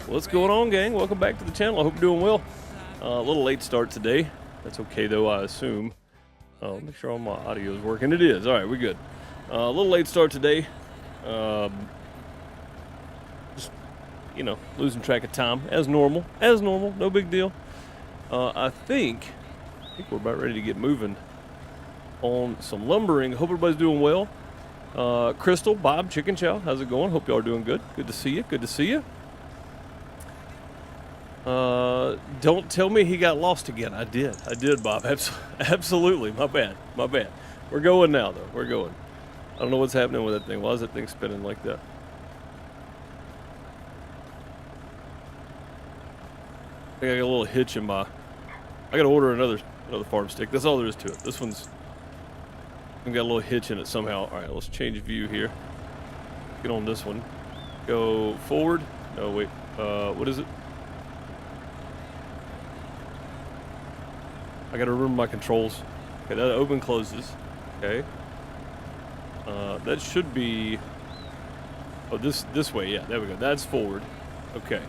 What's going on, gang? Welcome back to the channel. I hope you're doing well. A little late start today. That's okay, though, I assume. Make sure all my audio is working. It is. All right, we're good. A little late start today. Just, losing track of time, as normal. As normal. No big deal. I think we're about ready to get moving on some lumbering. Hope everybody's doing well. Chritel, Bob, Chickenchow, how's it going? Hope y'all are doing good. Good to see you. Good to see you. Don't tell me he got lost again. I did, Bob. Absolutely. My bad. We're going now, though. We're going. I don't know what's happening with that thing. Why is that thing spinning like that? I think I got a little hitch in my... I gotta order another farm stick. That's all there is to it. This one's got a little hitch in it somehow. All right, let's change view here. Get on this one. Go forward. No, wait. What is it? I gotta remember my controls. Okay, that open closes. Okay. That should be... Oh, this way. Yeah, there we go. That's forward. Okay.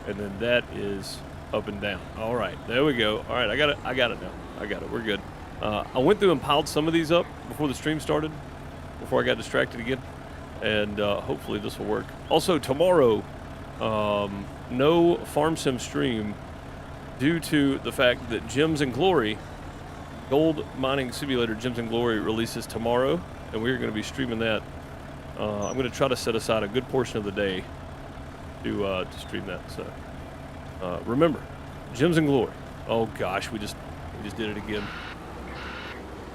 And then that is up and down. All right, there we go. All right, I got it now. I got it. We're good. I went through and piled some of these up before the stream started, before I got distracted again, and hopefully this will work. Also, tomorrow, no Farm Sim stream due to the fact that Gems and Glory, Gold Mining Simulator Gems and Glory releases tomorrow, and we're going to be streaming that. I'm going to try to set aside a good portion of the day to stream that. So remember, Gems and Glory. Oh gosh, we just did it again.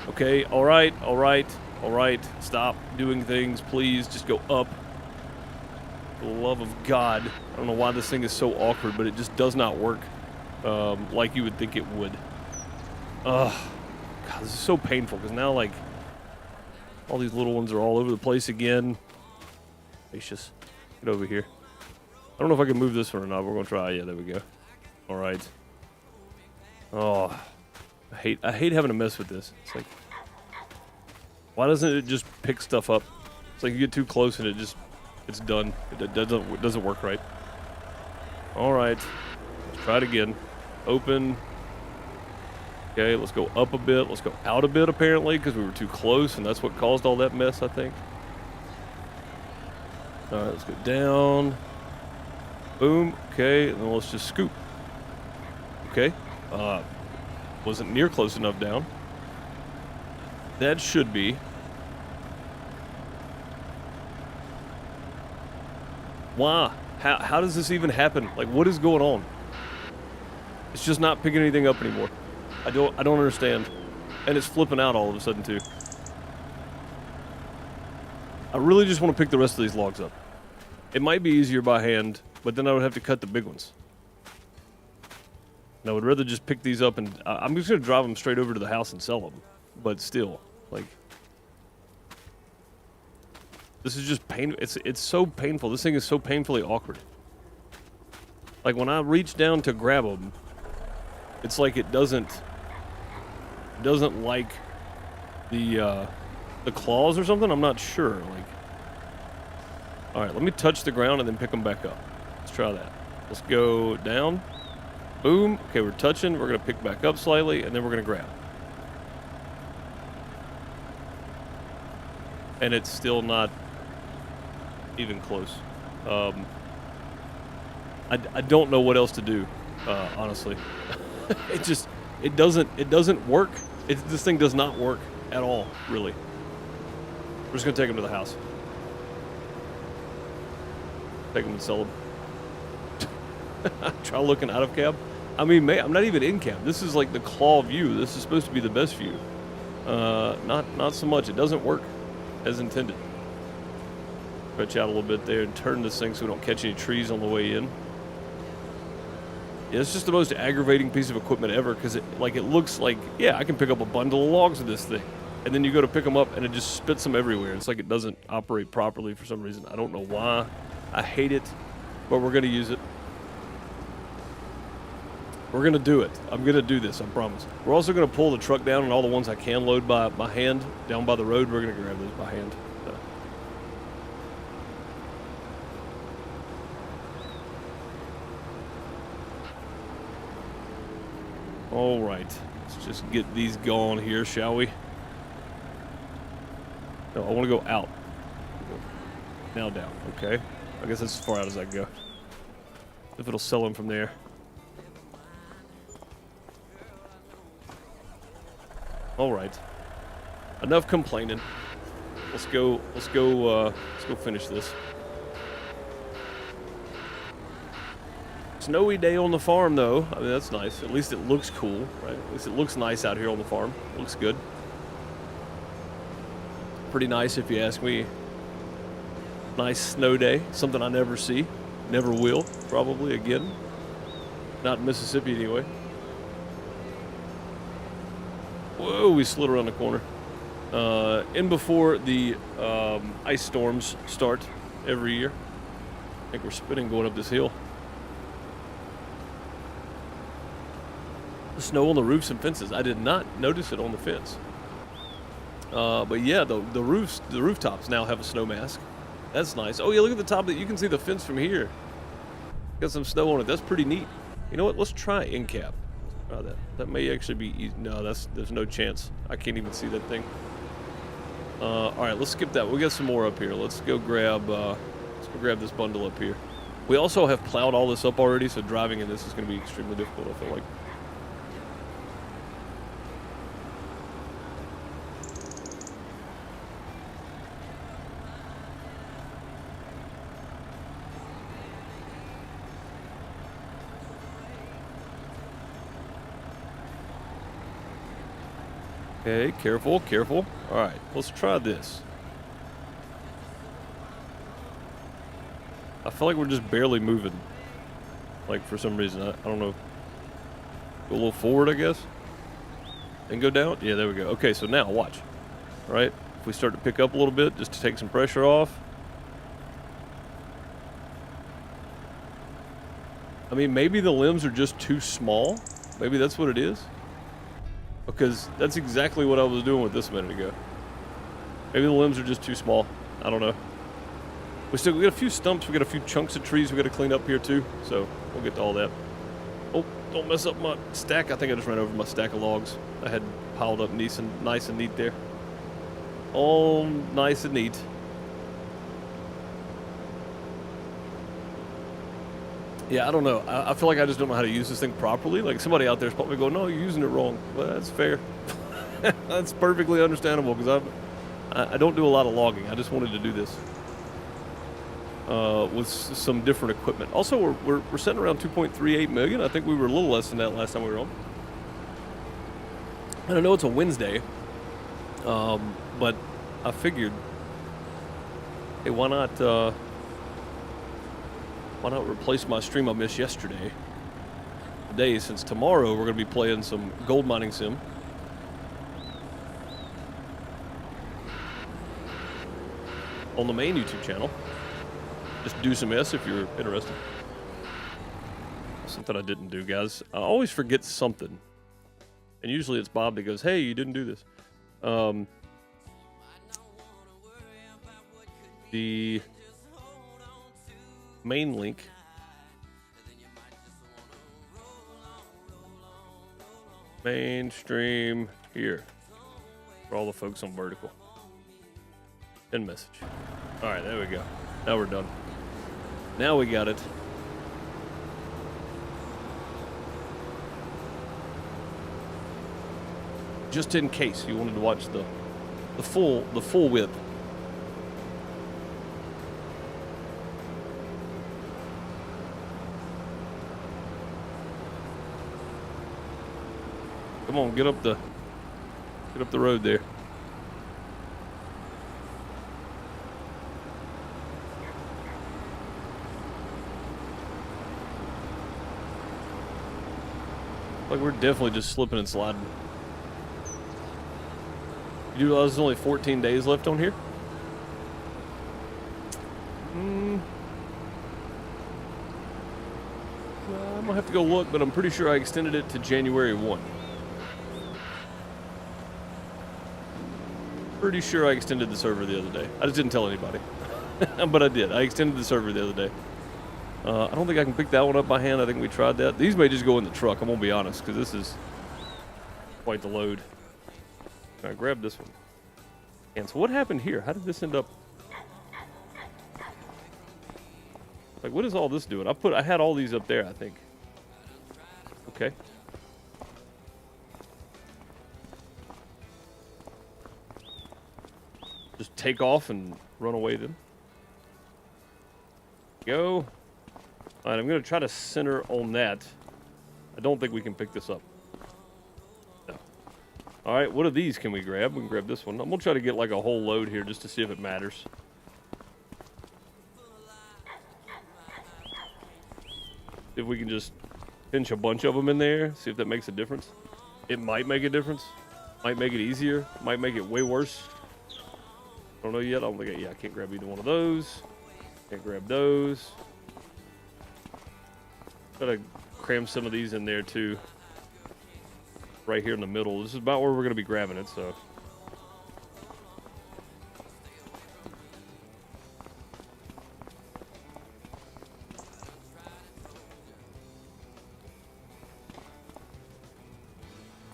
Okay, all right. Stop doing things, please. Just go up. For the love of God. I don't know why this thing is so awkward, but it just does not work like you would think it would. God, this is so painful because now, like, all these little ones are all over the place again. Gracious. Get over here. I don't know if I can move this one or not. We're going to try. Yeah, there we go. All right. Oh, I hate having to mess with this. It's like, why doesn't it just pick stuff up? It's like you get too close and it's done. It doesn't work right. All right. Let's try it again. Open. Okay, let's go up a bit. Let's go out a bit, apparently, because we were too close, and that's what caused all that mess, I think. All right, let's go down. Boom. Okay, and then let's just scoop. Okay. Wasn't near close enough down. That should be. Why? How does this even happen? Like, what is going on? It's just not picking anything up anymore. I don't understand. And it's flipping out all of a sudden, too. I really just want to pick the rest of these logs up. It might be easier by hand, but then I would have to cut the big ones. And I would rather just pick these up and... I'm just going to drive them straight over to the house and sell them. But still, like... This is just pain. It's so painful. This thing is so painfully awkward. Like, when I reach down to grab them, it's like it doesn't like the claws or something. I'm not sure. Like, all right, let me touch the ground and then pick them back up. Let's try that. Let's go down. Boom. Okay, we're touching. We're gonna pick back up slightly, and then we're gonna grab. And it's still not even close. I don't know what else to do, honestly. It doesn't work. This thing does not work at all, really. We're just gonna take him to the house. Take him and sell him. Try looking out of cab. I mean, I'm not even in cab. This is like the claw view. This is supposed to be the best view. Not so much. It doesn't work as intended. Stretch out a little bit there and turn this thing so we don't catch any trees on the way in. Yeah, it's just the most aggravating piece of equipment ever because it looks like, yeah, I can pick up a bundle of logs with this thing. And then you go to pick them up and it just spits them everywhere. It's like it doesn't operate properly for some reason. I don't know why. I hate it, but we're going to use it. We're going to do it. I'm going to do this, I promise. We're also going to pull the truck down and all the ones I can load by hand down by the road. We're going to grab those by hand. So, All right, let's just get these going here, shall we? No, I want to go out. Now down, okay. I guess that's as far out as I go. If it'll sell them from there. All right. Enough complaining. Let's go finish this. Snowy day on the farm, though. I mean, that's nice. At least it looks cool, right? At least it looks nice out here on the farm. Looks good. Pretty nice, if you ask me. Nice snow day. Something I never see. Never will, probably, again. Not in Mississippi, anyway. Whoa, we slid around the corner. In before the ice storms start every year. I think we're spinning going up this hill. The snow on the roofs and fences. I did not notice it on the fence. But yeah, the rooftops now have a snow mask. That's nice. Oh yeah, look at the top of it. You can see the fence from here. Got some snow on it. That's pretty neat. You know what? Let's try end cap. Try that. That may actually be easy. No, there's no chance. I can't even see that thing. All right, let's skip that. We got some more up here. Let's go grab this bundle up here. We also have plowed all this up already, so driving in this is going to be extremely difficult, I feel like. Okay, careful, careful. All right, let's try this. I feel like we're just barely moving. Like, for some reason, I don't know. Go a little forward, I guess. And go down. Yeah, there we go. Okay, so now, watch. All right, if we start to pick up a little bit, just to take some pressure off. I mean, maybe the limbs are just too small. Maybe that's what it is. Because that's exactly what I was doing with this a minute ago. Maybe the limbs are just too small. I don't know. We got a few stumps. We got a few chunks of trees we got to clean up here too. So we'll get to all that. Oh, don't mess up my stack. I think I just ran over my stack of logs. I had piled up nice and neat there. All nice and neat. Yeah, I don't know. I feel like I just don't know how to use this thing properly. Like, somebody out there is probably going, no, you're using it wrong. Well, that's fair. That's perfectly understandable, because I don't do a lot of logging. I just wanted to do this with some different equipment. Also, we're sitting around 2.38 million. I think we were a little less than that last time we were on. And I know it's a Wednesday, but I figured, hey, why not replace my stream I missed yesterday today, since tomorrow we're going to be playing some gold mining sim. On the main YouTube channel. Just do some S if you're interested. Something I didn't do, guys. I always forget something. And usually it's Bob that goes, hey, you didn't do this. The main link mainstream here for all the folks on vertical. End message. All right, there we go. Now we're done. Now we got it. Just in case you wanted to watch the full width. Come on, get up the road there. Like, we're definitely just slipping and sliding. You realize there's only 14 days left on here? I'm gonna have to go look, but I'm pretty sure I extended it to January 1. Pretty sure I extended the server the other day. I just didn't tell anybody. But I did. I extended the server the other day. I don't think I can pick that one up by hand. I think we tried that. These may just go in the truck, I'm gonna be honest, because this is quite the load. I grabbed this one. And so what happened here? How did this end up? Like, what is all this doing? I had all these up there, I think. Okay. Just take off and run away then. Go. All right, I'm going to try to center on that. I don't think we can pick this up. No. All right, what of these can we grab? We can grab this one. I'm going to try to get like a whole load here just to see if it matters. If we can just pinch a bunch of them in there, see if that makes a difference. It might make a difference. Might make it easier. Might make it way worse. I don't know yet. I don't think I can't grab either one of those. Can't grab those. Gotta cram some of these in there too. Right here in the middle. This is about where we're gonna be grabbing it, so.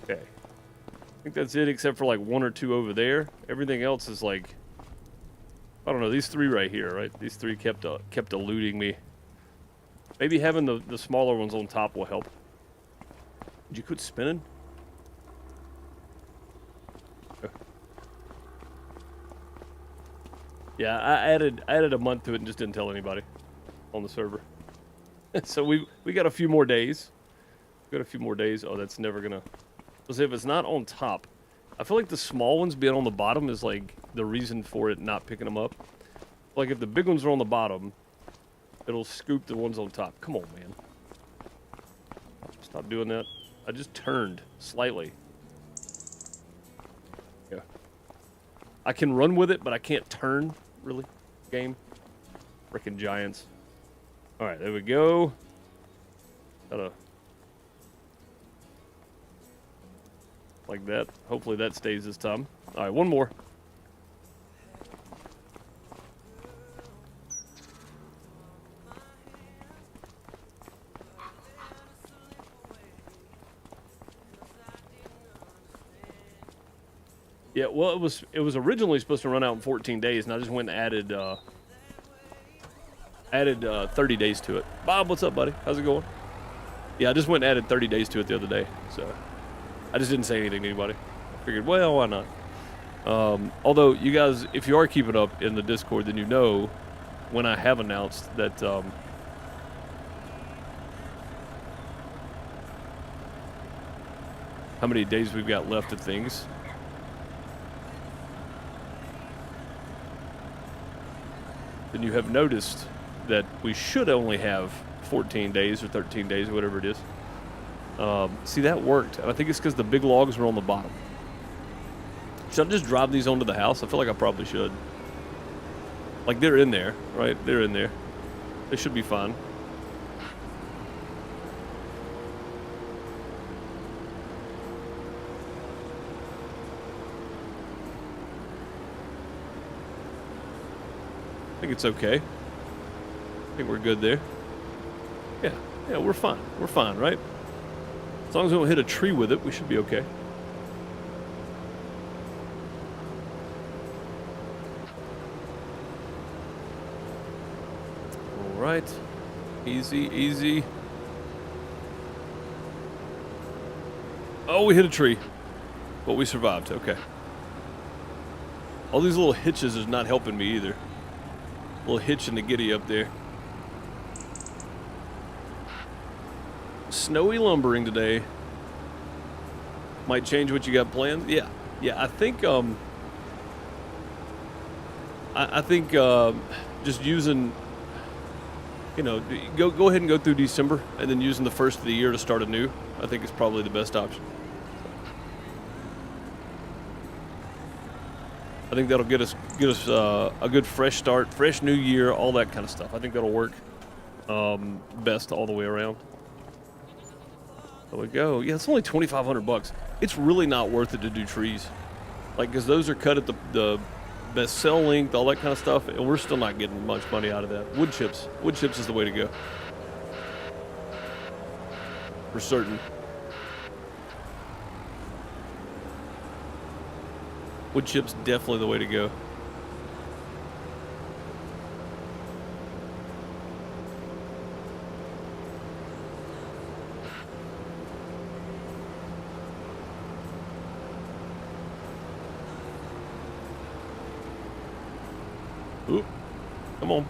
Okay. I think that's it, except for like one or two over there. Everything else is like, I don't know, these three right here, right? These three kept eluding me. Maybe having the smaller ones on top will help. Did you quit spinning? Yeah, I added a month to it and just didn't tell anybody on the server. So we got a few more days. We got a few more days. Oh, that's never gonna. Let's say if it's not on top, I feel like the small ones being on the bottom is like the reason for it not picking them up. Like if the big ones are on the bottom, it'll scoop the ones on top. Come on, man. Stop doing that. I just turned slightly. Yeah. I can run with it, but I can't turn, really. Game. Frickin' giants. Alright, there we go. Gotta... like that. Hopefully that stays this time. Alright, one more. Yeah, well, it was originally supposed to run out in 14 days, and I just went and added 30 days to it. Bob, what's up, buddy? How's it going? Yeah, I just went and added 30 days to it the other day, so I just didn't say anything to anybody. I figured, well, why not? Although, you guys, if you are keeping up in the Discord, then you know when I have announced that how many days we've got left of things. Then you have noticed that we should only have 14 days or 13 days, or whatever it is. See, that worked. And I think it's because the big logs were on the bottom. Should I just drive these onto the house? I feel like I probably should. Like, they're in there, right? They're in there. They should be fine. I think it's okay. I think we're good there. Yeah, we're fine. We're fine, right? As long as we don't hit a tree with it, we should be okay. All right. Easy, easy. Oh, we hit a tree. But we survived. Okay. All these little hitches is not helping me either. A little hitch in the giddy up there. Snowy lumbering today. Might change what you got planned. Yeah. I think I think just using, you know, go ahead and go through December and then using the first of the year to start anew. I think is probably the best option. I think that'll get us a good fresh start, fresh new year, all that kind of stuff. I think that'll work best all the way around. There we go. Yeah, it's only $2,500. It's really not worth it to do trees, like, because those are cut at the best cell length, all that kind of stuff, and we're still not getting much money out of that. Wood chips is the way to go, for certain. Wood chip's definitely the way to go. Ooh, come on.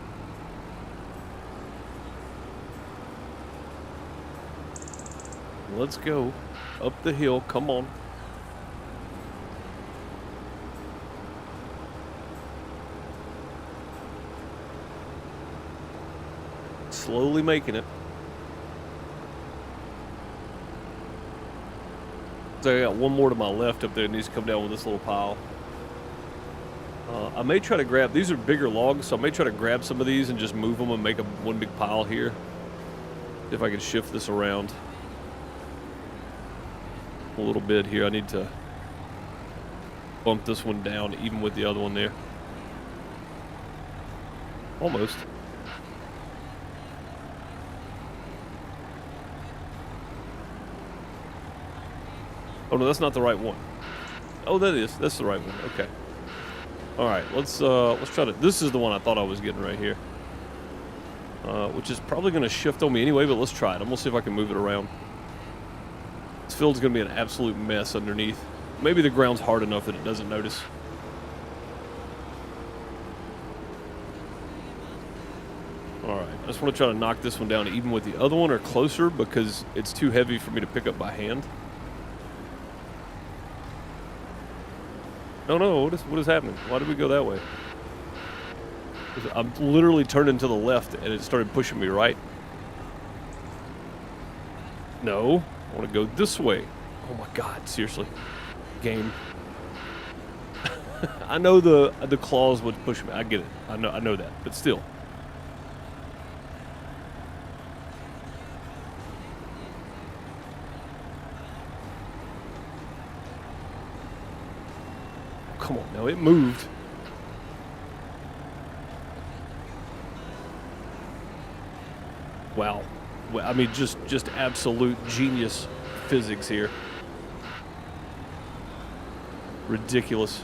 Let's go. Up the hill, come on. Slowly making it. So I got one more to my left up there that needs to come down with this little pile. I may try to grab, these are bigger logs, so I may try to grab some of these and just move them and make one big pile here. If I can shift this around a little bit here. I need to bump this one down even with the other one there. Almost. Oh no, that's not the right one. Oh, that is. That's the right one. Okay. All right, let's try to. This is the one I thought I was getting right here, which is probably going to shift on me anyway. But let's try it. I'm gonna see if I can move it around. This field's going to be an absolute mess underneath. Maybe the ground's hard enough that it doesn't notice. All right, I just want to try to knock this one down even with the other one or closer because it's too heavy for me to pick up by hand. Oh no, what is happening? Why did we go that way? I'm literally turning to the left and it started pushing me right. No, I want to go this way. Oh my God, seriously. Game. I know the claws would push me. I get it. I know that, but still. Come on, now it moved. Wow. Well, I mean, just absolute genius physics here. Ridiculous.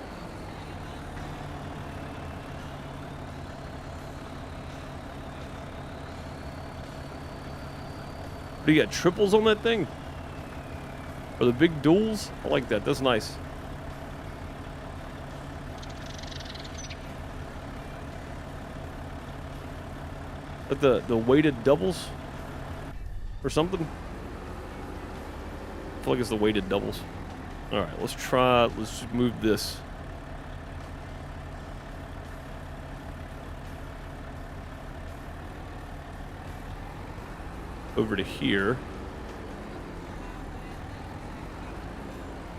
Do you got triples on that thing? Or the big duals? I like that. That's nice. But the weighted doubles or something? I feel like it's the weighted doubles. All right, let's just move this. Over to here.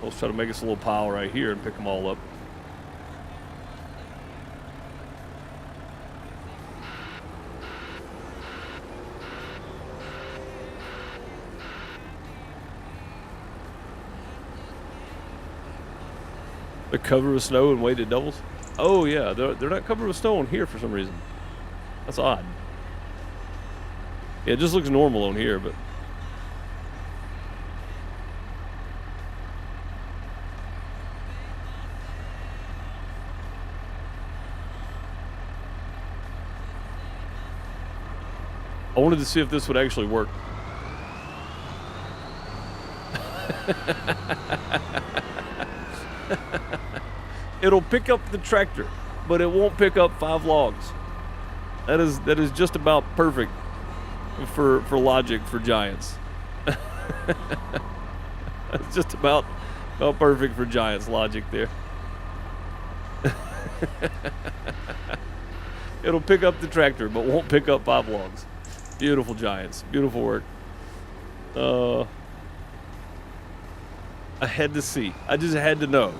Let's try to make us a little pile right here and pick them all up. They're covered with snow and weighted doubles? Oh yeah, they're not covered with snow on here for some reason. That's odd. Yeah, it just looks normal on here, but... I wanted to see if this would actually work. It'll pick up the tractor, but it won't pick up 5 logs. That is just about perfect for logic for giants. That's just about perfect for giants logic there. It'll pick up the tractor, but won't pick up 5 logs. Beautiful giants. Beautiful work. I had to see. I just had to know.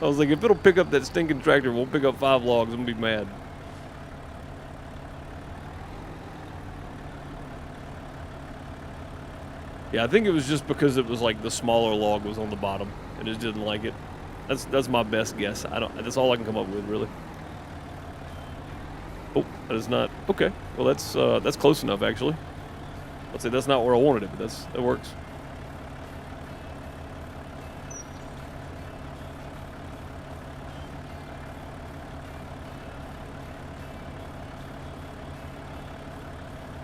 I was like, if it'll pick up that stinking tractor, it won't pick up 5 logs, I'm gonna be mad. Yeah, I think it was just because it was like the smaller log was on the bottom and it just didn't like it. That's my best guess. That's all I can come up with, really. Oh, that is not okay. Well, that's close enough actually. Let's say that's not where I wanted it, but that works.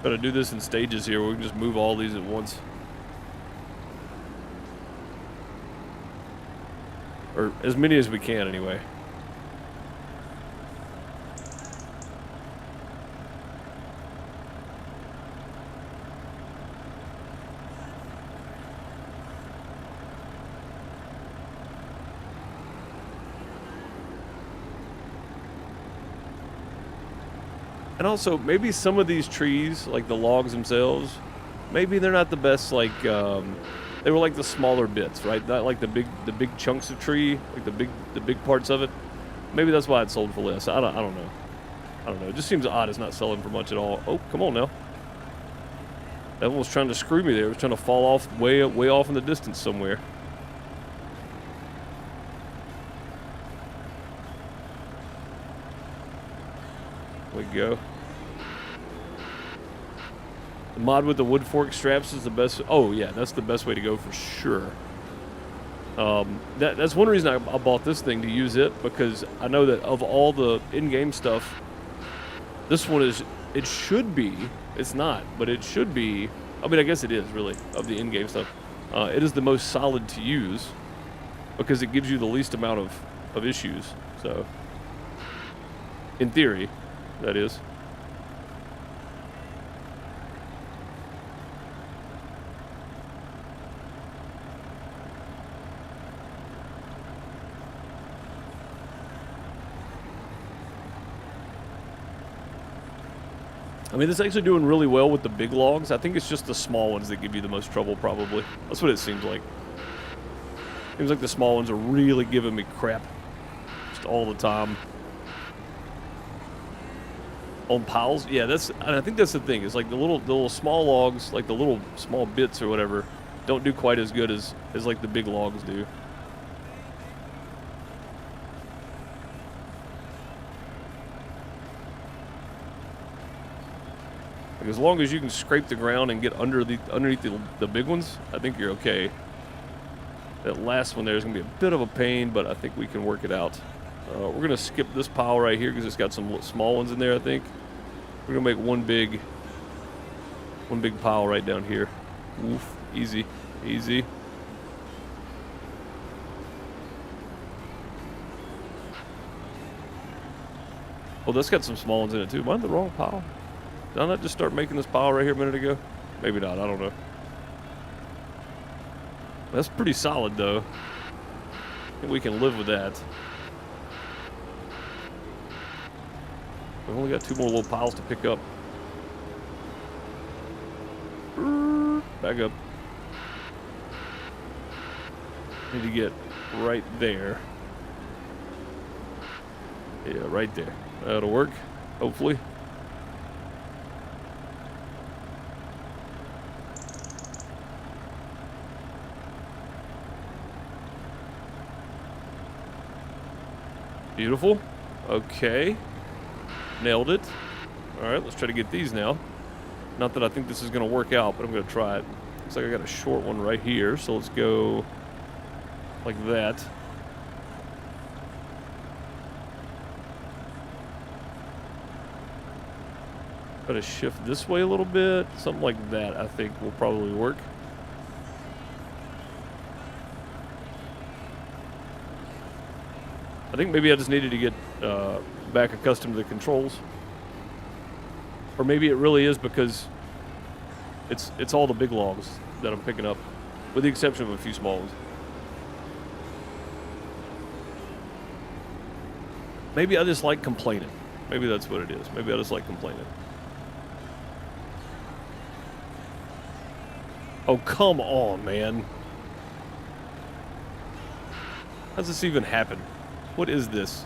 Gotta do this in stages here. We can just move all these at once. Or as many as we can, anyway. And also, maybe some of these trees, like the logs themselves, maybe they're not the best, like, they were like the smaller bits, right? Not like the big chunks of tree, like the big parts of it. Maybe that's why it sold for less. I don't know. I don't know. It just seems odd it's not selling for much at all. Oh, come on now. That one was trying to screw me there. It was trying to fall off way off in the distance somewhere. We go. The mod with the wood fork straps is the best. Oh yeah, that's the best way to go for sure. That's one reason I bought this thing, to use it, because I know that of all the in-game stuff, this one is. It should be. It's not, but it should be. I mean, I guess it is really, of the in-game stuff. It is the most solid to use because it gives you the least amount of issues. So, in theory. That is. I mean, this is actually doing really well with the big logs. I think it's just the small ones that give you the most trouble, probably. That's what it seems like. Seems like the small ones are really giving me crap. Just all the time. On piles, yeah, and I think that's the thing. It's like the little small logs, like the little small bits or whatever, don't do quite as good as like the big logs do. Like, as long as you can scrape the ground and get underneath the big ones, I think you're okay. That last one there is gonna be a bit of a pain, but I think we can work it out. We're gonna skip this pile right here because it's got some small ones in there, I think. We're gonna make one big pile right down here. Oof, easy, easy. Oh, that's got some small ones in it too. Am I in the wrong pile? Did I not just start making this pile right here a minute ago? Maybe not, I don't know. That's pretty solid though. I think we can live with that. We've only got 2 more little piles to pick up. Back up. Need to get right there. Yeah, right there. That'll work, hopefully. Beautiful. Okay. Nailed it. Alright, let's try to get these now. Not that I think this is going to work out, but I'm going to try it. Looks like I got a short one right here, so let's go like that. Try to shift this way a little bit. Something like that, I think, will probably work. I think maybe I just needed to get back accustomed to the controls. Or maybe it really is because it's all the big logs that I'm picking up, with the exception of a few small ones. Maybe I just like complaining. Maybe that's what it is. Maybe I just like complaining. Oh, come on, man. How's this even happen? What is this?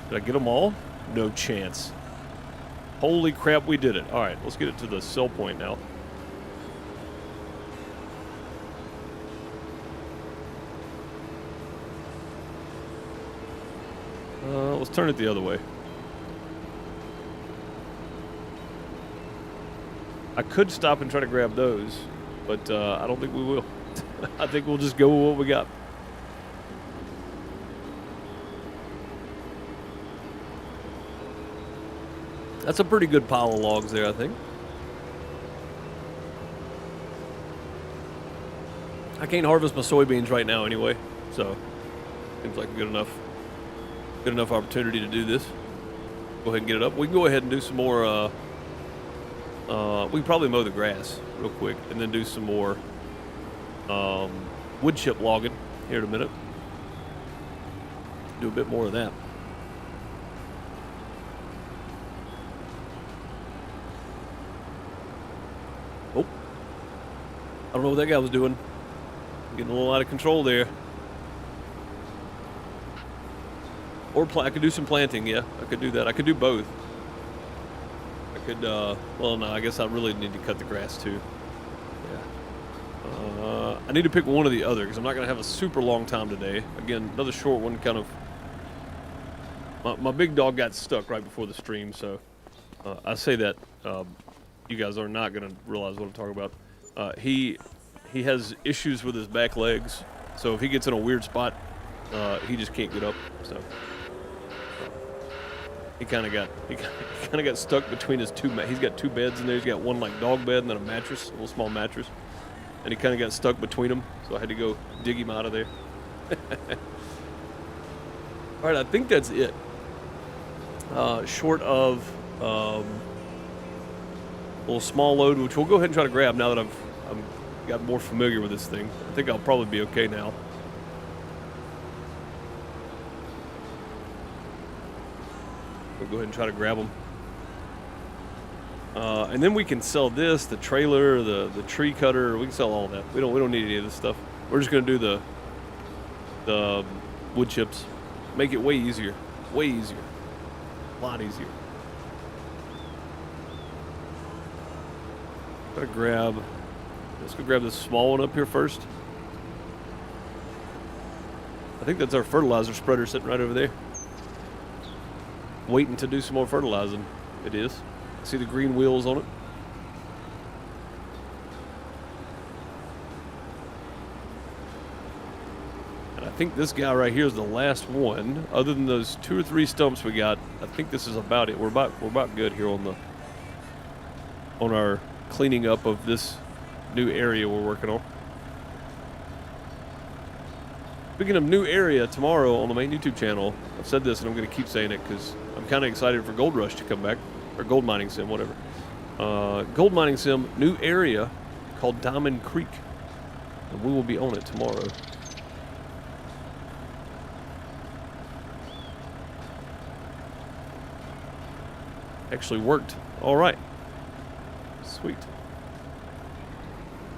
Did I get them all? No chance. Holy crap, we did it. All right, let's get it to the sell point now. Let's turn it the other way. I could stop and try to grab those, but I don't think we will. I think we'll just go with what we got. That's a pretty good pile of logs there, I think. I can't harvest my soybeans right now anyway, so seems like a good enough opportunity to do this. Go ahead and get it up. We can go ahead and do some more. We can probably mow the grass real quick and then do some more wood chip logging here in a minute. Do a bit more of that. Oh, I don't know what that guy was doing. Getting a little out of control there. Or I could do some planting, yeah. I could do that. I could do both. I could, well, no, I guess I really need to cut the grass too. Yeah. I need to pick one or the other because I'm not going to have a super long time today. Again, another short one, kind of. My big dog got stuck right before the stream, so I say that you guys are not going to realize what I'm talking about. He has issues with his back legs, so if he gets in a weird spot, he just can't get up. So he kind of got stuck between his two. He's got two beds in there. He's got one like dog bed and then a mattress, a little small mattress, and he kind of got stuck between them. So I had to go dig him out of there. All right, I think that's it. Short of a little small load, which we'll go ahead and try to grab now that I'm got more familiar with this thing. I think I'll probably be okay now. We'll go ahead and try to grab them. And then we can sell this, the trailer, the tree cutter. We can sell all that. We don't need any of this stuff. We're just gonna do the wood chips. Make it way easier. Way easier. A lot easier. Gotta grab. Let's go grab this small one up here first. I think that's our fertilizer spreader sitting right over there. Waiting to do some more fertilizing. It is. See the green wheels on it? And I think this guy right here is the last one. Other than those 2 or 3 stumps we got, I think this is about it. We're about good here on our cleaning up of this new area we're working on. Speaking of new area, tomorrow on the main YouTube channel, I've said this and I'm going to keep saying it because I'm kind of excited for Gold Rush to come back, or Gold Mining Sim, whatever. Gold Mining Sim, new area called Diamond Creek, and we will be on it tomorrow. Actually worked. All right. Sweet.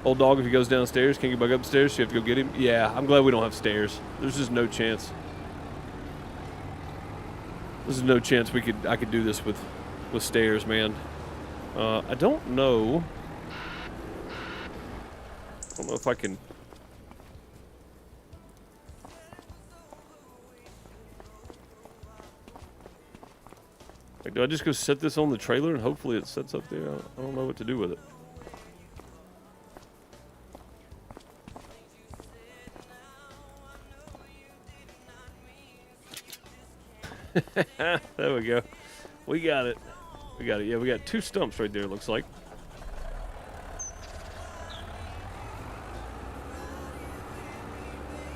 Old dog, if he goes downstairs, can you get back upstairs? So you have to go get him? Yeah, I'm glad we don't have stairs. There's just no chance. There's no chance I could do this with stairs, man. I don't know if I can. Like, do I just go set this on the trailer and hopefully it sets up there? I don't know what to do with it. There we go. We got it. We got it. Yeah, we got 2 stumps right there, it looks like.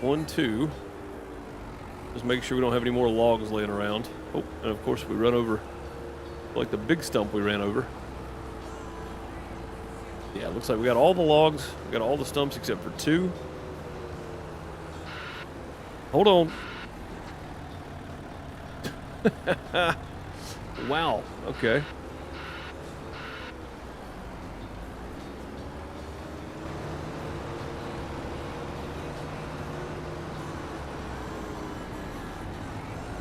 One, 2. Just make sure we don't have any more logs laying around. Oh, and of course we run over, like the big stump we ran over. Yeah, it looks like we got all the logs. We got all the stumps except for 2. Hold on. Wow, okay.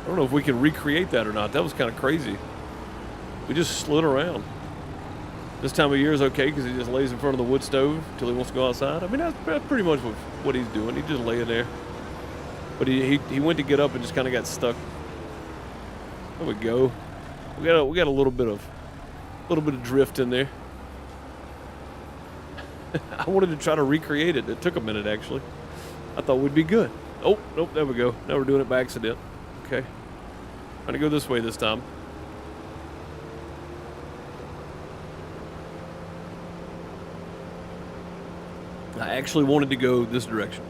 I don't know if we can recreate that or not. That was kind of crazy. We just slid around. This time of year is okay because he just lays in front of the wood stove until he wants to go outside. I mean, that's pretty much what he's doing. He's just laying there. But he went to get up and just kind of got stuck. There we go. We got a little bit of drift in there. I wanted to try to recreate it. It took a minute, actually. I thought we'd be good. Oh, nope, there we go. Now we're doing it by accident. Okay. Trying to go this way this time. I actually wanted to go this direction.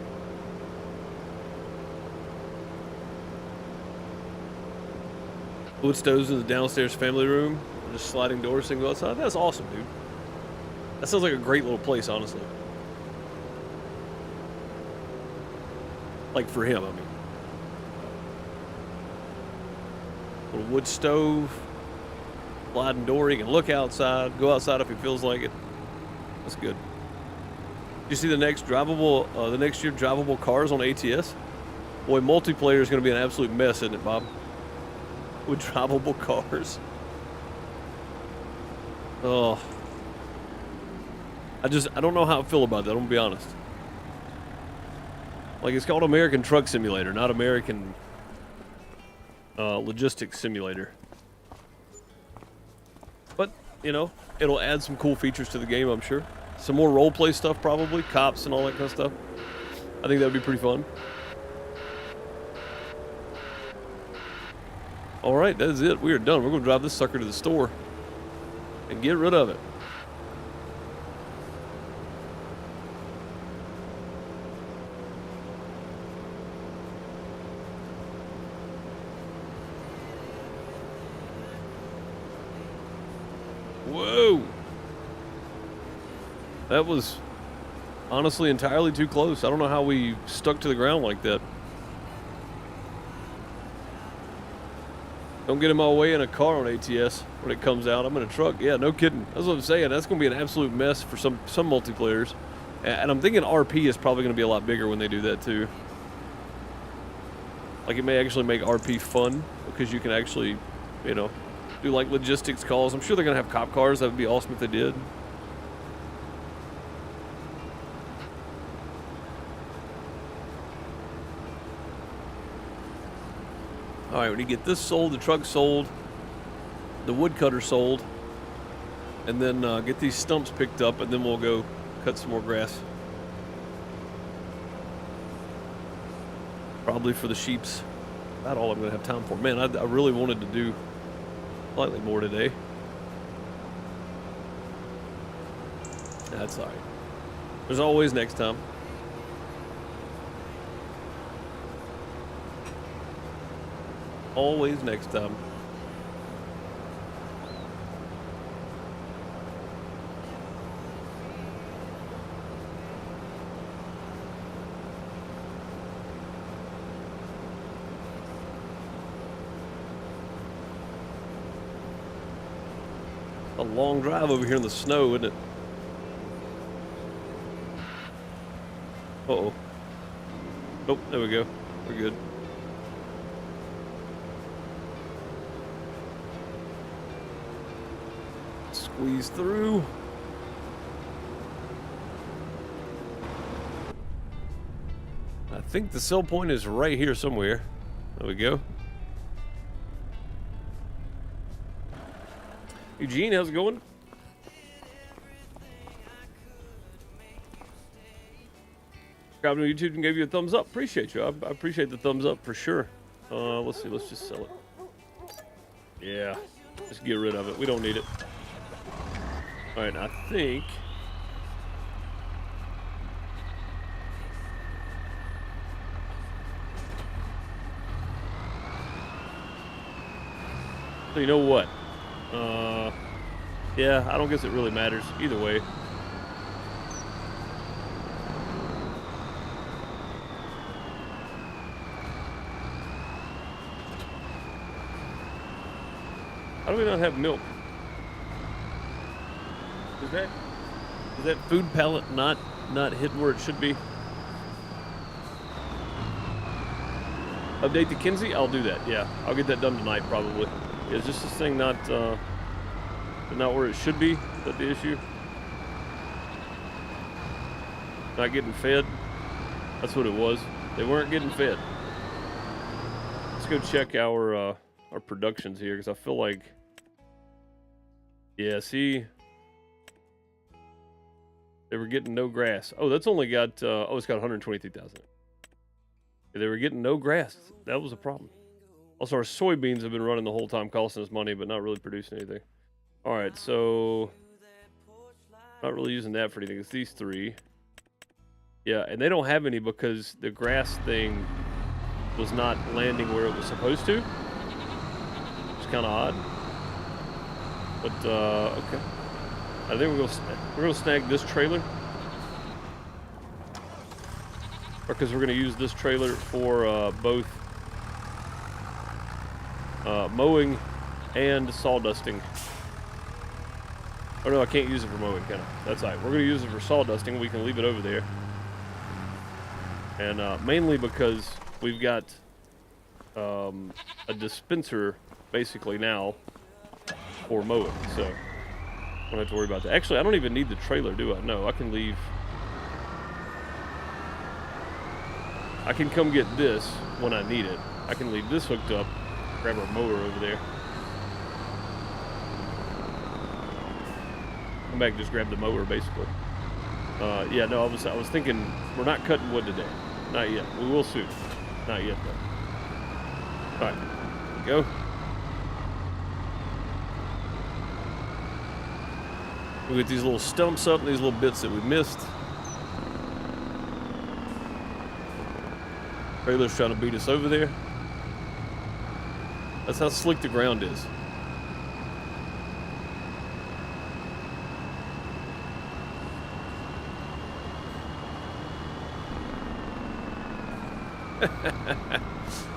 Wood stoves in the downstairs family room. Just sliding doors so you can go outside. That's awesome, dude. That sounds like a great little place, honestly. Like for him, I mean. Little wood stove. Sliding door. He can look outside. Go outside if he feels like it. That's good. You see the next year drivable cars on ATS? Boy, multiplayer is going to be an absolute mess, isn't it, Bob? With drivable cars. Oh. I don't know how I feel about that, I'm going to be honest. Like, it's called American Truck Simulator, not American Logistics Simulator. But, you know, it'll add some cool features to the game, I'm sure. Some more roleplay stuff, probably. Cops and all that kind of stuff. I think that would be pretty fun. Alright, that is it. We are done. We're going to drive this sucker to the store and get rid of it. Whoa! That was honestly entirely too close. I don't know how we stuck to the ground like that. Don't get in my way in a car on ATS when it comes out. I'm in a truck. Yeah, no kidding. That's what I'm saying. That's going to be an absolute mess for some multiplayers. And I'm thinking RP is probably going to be a lot bigger when they do that too. Like, it may actually make RP fun because you can actually, you know, do like logistics calls. I'm sure they're going to have cop cars. That would be awesome if they did. All right, we need to get this sold, the truck sold, the woodcutter sold, and then get these stumps picked up, and then we'll go cut some more grass. Probably for the sheeps. About all I'm going to have time for. Man, I really wanted to do slightly more today. That's all right. There's always next time. Always next time. A long drive over here in the snow, isn't it? Uh-oh. Nope, there we go. We're good. Squeeze through. I think the sell point is right here somewhere. There we go. Eugene, how's it going? Subscribe to YouTube and gave you a thumbs up. Appreciate you. I appreciate the thumbs up for sure. Let's see. Let's just sell it. Yeah. Just get rid of it. We don't need it. All right, I think so. You know what? Yeah, I don't guess it really matters either way. How do we not have milk? Is that food pallet not hidden where it should be? Update the Kinsey? I'll do that. Yeah, I'll get that done tonight probably. Is just this thing not where it should be? Is that the issue? Not getting fed? That's what it was. They weren't getting fed. Let's go check our productions here because I feel like, yeah, see. They were getting no grass. Oh, that's only got, oh, it's got 123,000. They were getting no grass. That was a problem. Also, our soybeans have been running the whole time, costing us money, but not really producing anything. All right, so not really using that for anything. It's these three. Yeah, and they don't have any because the grass thing was not landing where it was supposed to. It's kind of odd. But, okay. I think we're gonna snag this trailer. Because we're gonna use this trailer for both mowing and sawdusting. Oh no, I can't use it for mowing, can I? That's all right. We're gonna use it for sawdusting. We can leave it over there. And mainly because we've got a dispenser basically now for mowing, so I don't have to worry about that. Actually, I don't even need the trailer, do I? No, I can leave. I can come get this when I need it. I can leave this hooked up, grab our mower over there. Come back and just grab the mower, basically. Yeah, no, I was thinking we're not cutting wood today. Not yet. We will soon. Not yet, though. All right, here we go. We get these little stumps up and these little bits that we missed. Trailer's trying to beat us over there. That's how slick the ground is.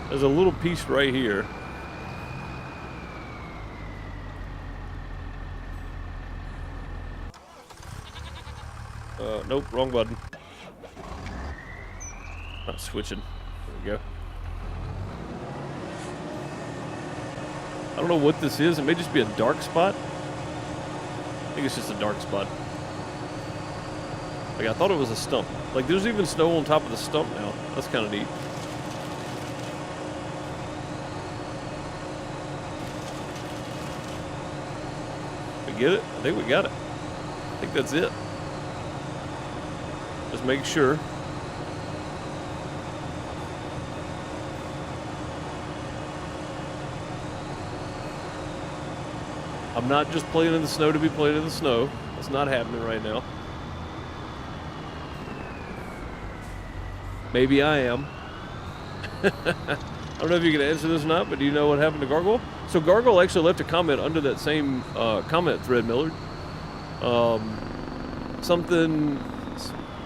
There's a little piece right here. Nope, wrong button. Not switching. There we go. I don't know what this is. It may just be a dark spot. I think it's just a dark spot. Like, I thought it was a stump. Like, there's even snow on top of the stump now. That's kind of neat. We get it? I think we got it. I think that's it. Just make sure. I'm not just playing in the snow to be playing in the snow. That's not happening right now. Maybe I am. I don't know if you can answer this or not, but do you know what happened to Gargoyle? So Gargoyle actually left a comment under that same comment thread, Millard. Something...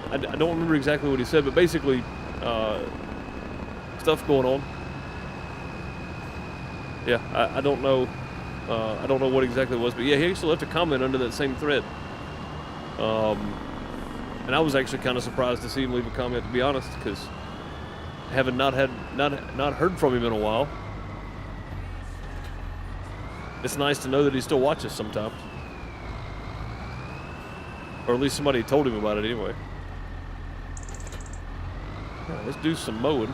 I don't remember exactly what he said, but basically, stuff going on. Yeah, I don't know. I don't know what exactly it was, but yeah, he actually left a comment under that same thread. And I was actually kind of surprised to see him leave a comment, to be honest, because having not heard from him in a while, it's nice to know that he still watches sometimes, or at least somebody told him about it anyway. All right, let's do some mowing.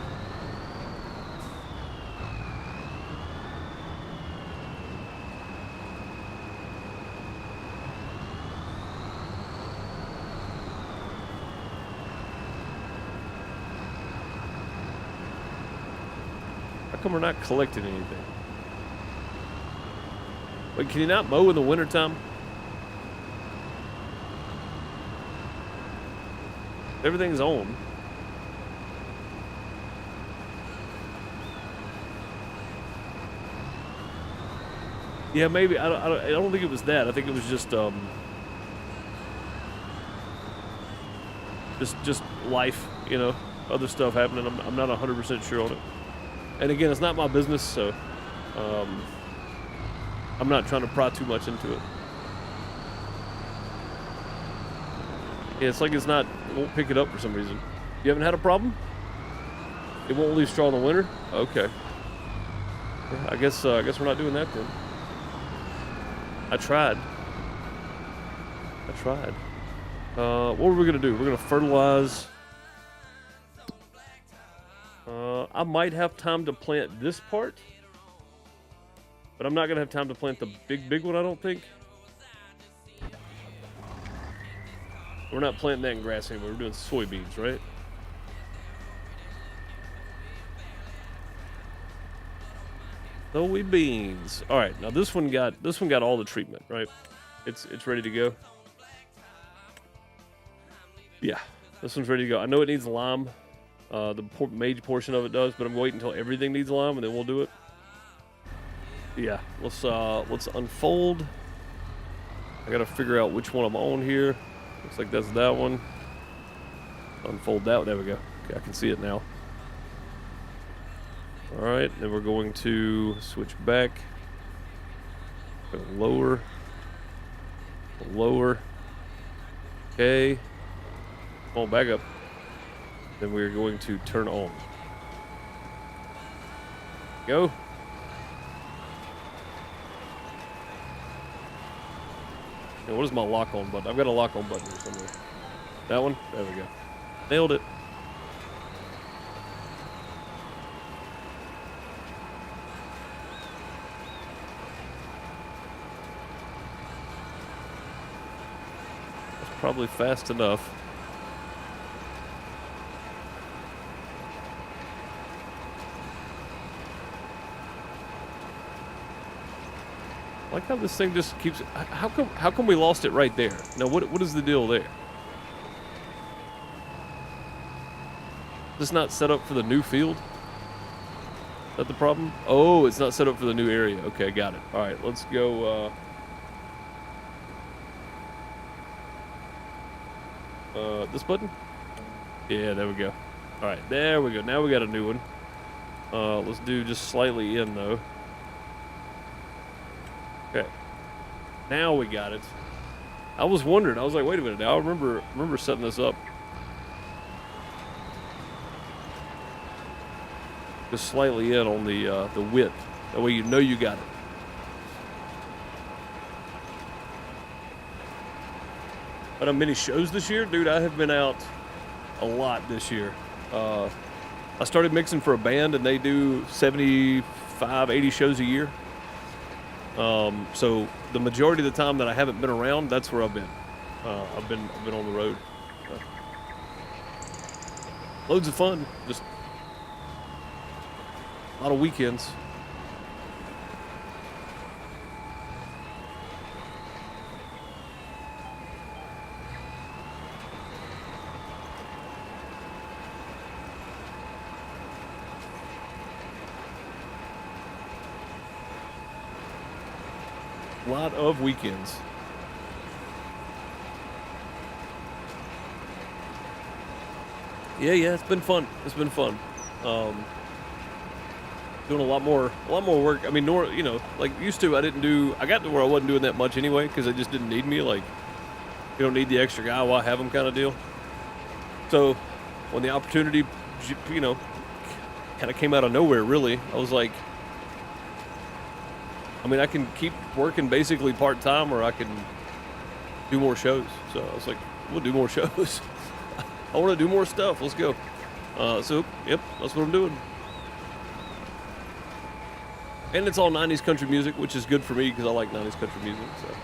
How come we're not collecting anything? Wait, can you not mow in the wintertime? Everything's on. Yeah, maybe. I don't think it was that. I think it was just life, you know, other stuff happening. I'm not 100% sure on it. And again, it's not my business, so I'm not trying to pry too much into it. Yeah, it's like it won't pick it up for some reason. You haven't had a problem? It won't leave straw in the winter? Okay. Yeah, I guess we're not doing that then. I tried. What were we gonna do? We're gonna fertilize. I might have time to plant this part, but I'm not gonna have time to plant the big one, I don't think. We're not planting that in grass anymore. We're doing soybeans, right? Soybeans. All right, now this one got all the treatment, right? It's ready to go. Yeah, this one's ready to go. I know it needs lime. The major portion of it does, but I'm waiting until everything needs lime and then we'll do it. Yeah, let's unfold. I gotta figure out which one I'm on here. Looks like that's that one. Unfold that. There we go. Okay, I can see it now. All right, then we're going to switch back. Lower. Lower. Okay. Come on, back up. Then we're going to turn on. Go. Now, what is my lock on button? I've got a lock on button here somewhere. That one? There we go. Nailed it. That's probably fast enough. I like how this thing just keeps. How come we lost it right there? Now what is the deal there? Is this not set up for the new field? Is that the problem? Oh, it's not set up for the new area. Okay, got it. All right, let's go. This button? Yeah, there we go. All right, there we go. Now we got a new one. Let's do just slightly in though. Okay. Now we got it. I was wondering. I was like, wait a minute. Now I remember setting this up. Just slightly in on the width. That way you know you got it. But how many shows this year? Dude, I have been out a lot this year. I started mixing for a band and they do 75, 80 shows a year. So the majority of the time that I haven't been around, that's where I've been. I've been on the road. Loads of fun. Just a lot of weekends. Lot of weekends. Yeah, it's been fun. It's been fun. Doing a lot more work. I mean, like used to, I got to where I wasn't doing that much anyway because they just didn't need me. Like, you don't need the extra guy while I have them kind of deal. So when the opportunity, kind of came out of nowhere, really, I was like, I mean, I can keep working basically part-time or I can do more shows. So I was like, we'll do more shows. I want to do more stuff. Let's go. So, yep, that's what I'm doing. And it's all 90s country music, which is good for me because I like 90s country music. So.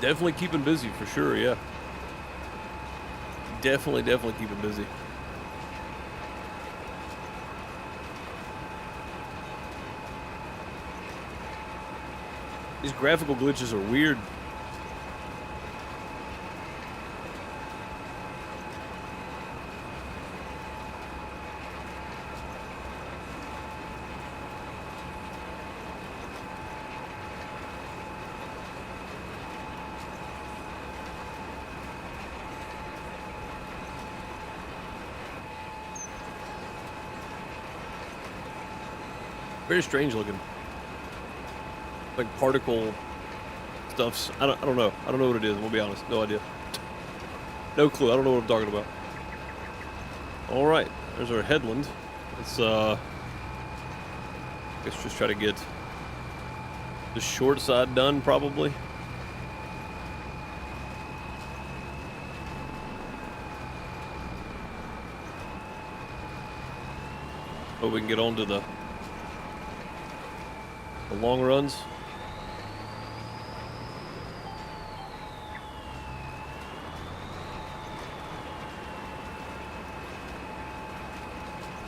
Definitely keeping busy for sure, yeah. Definitely keeping busy. These graphical glitches are weird. Very strange looking. Like particle stuffs. I don't know. I don't know what it is. We'll be honest. No idea. No clue. I don't know what I'm talking about. All right. There's our headland. Let's Let's just try to get the short side done, probably. Hope we can get on to the long runs.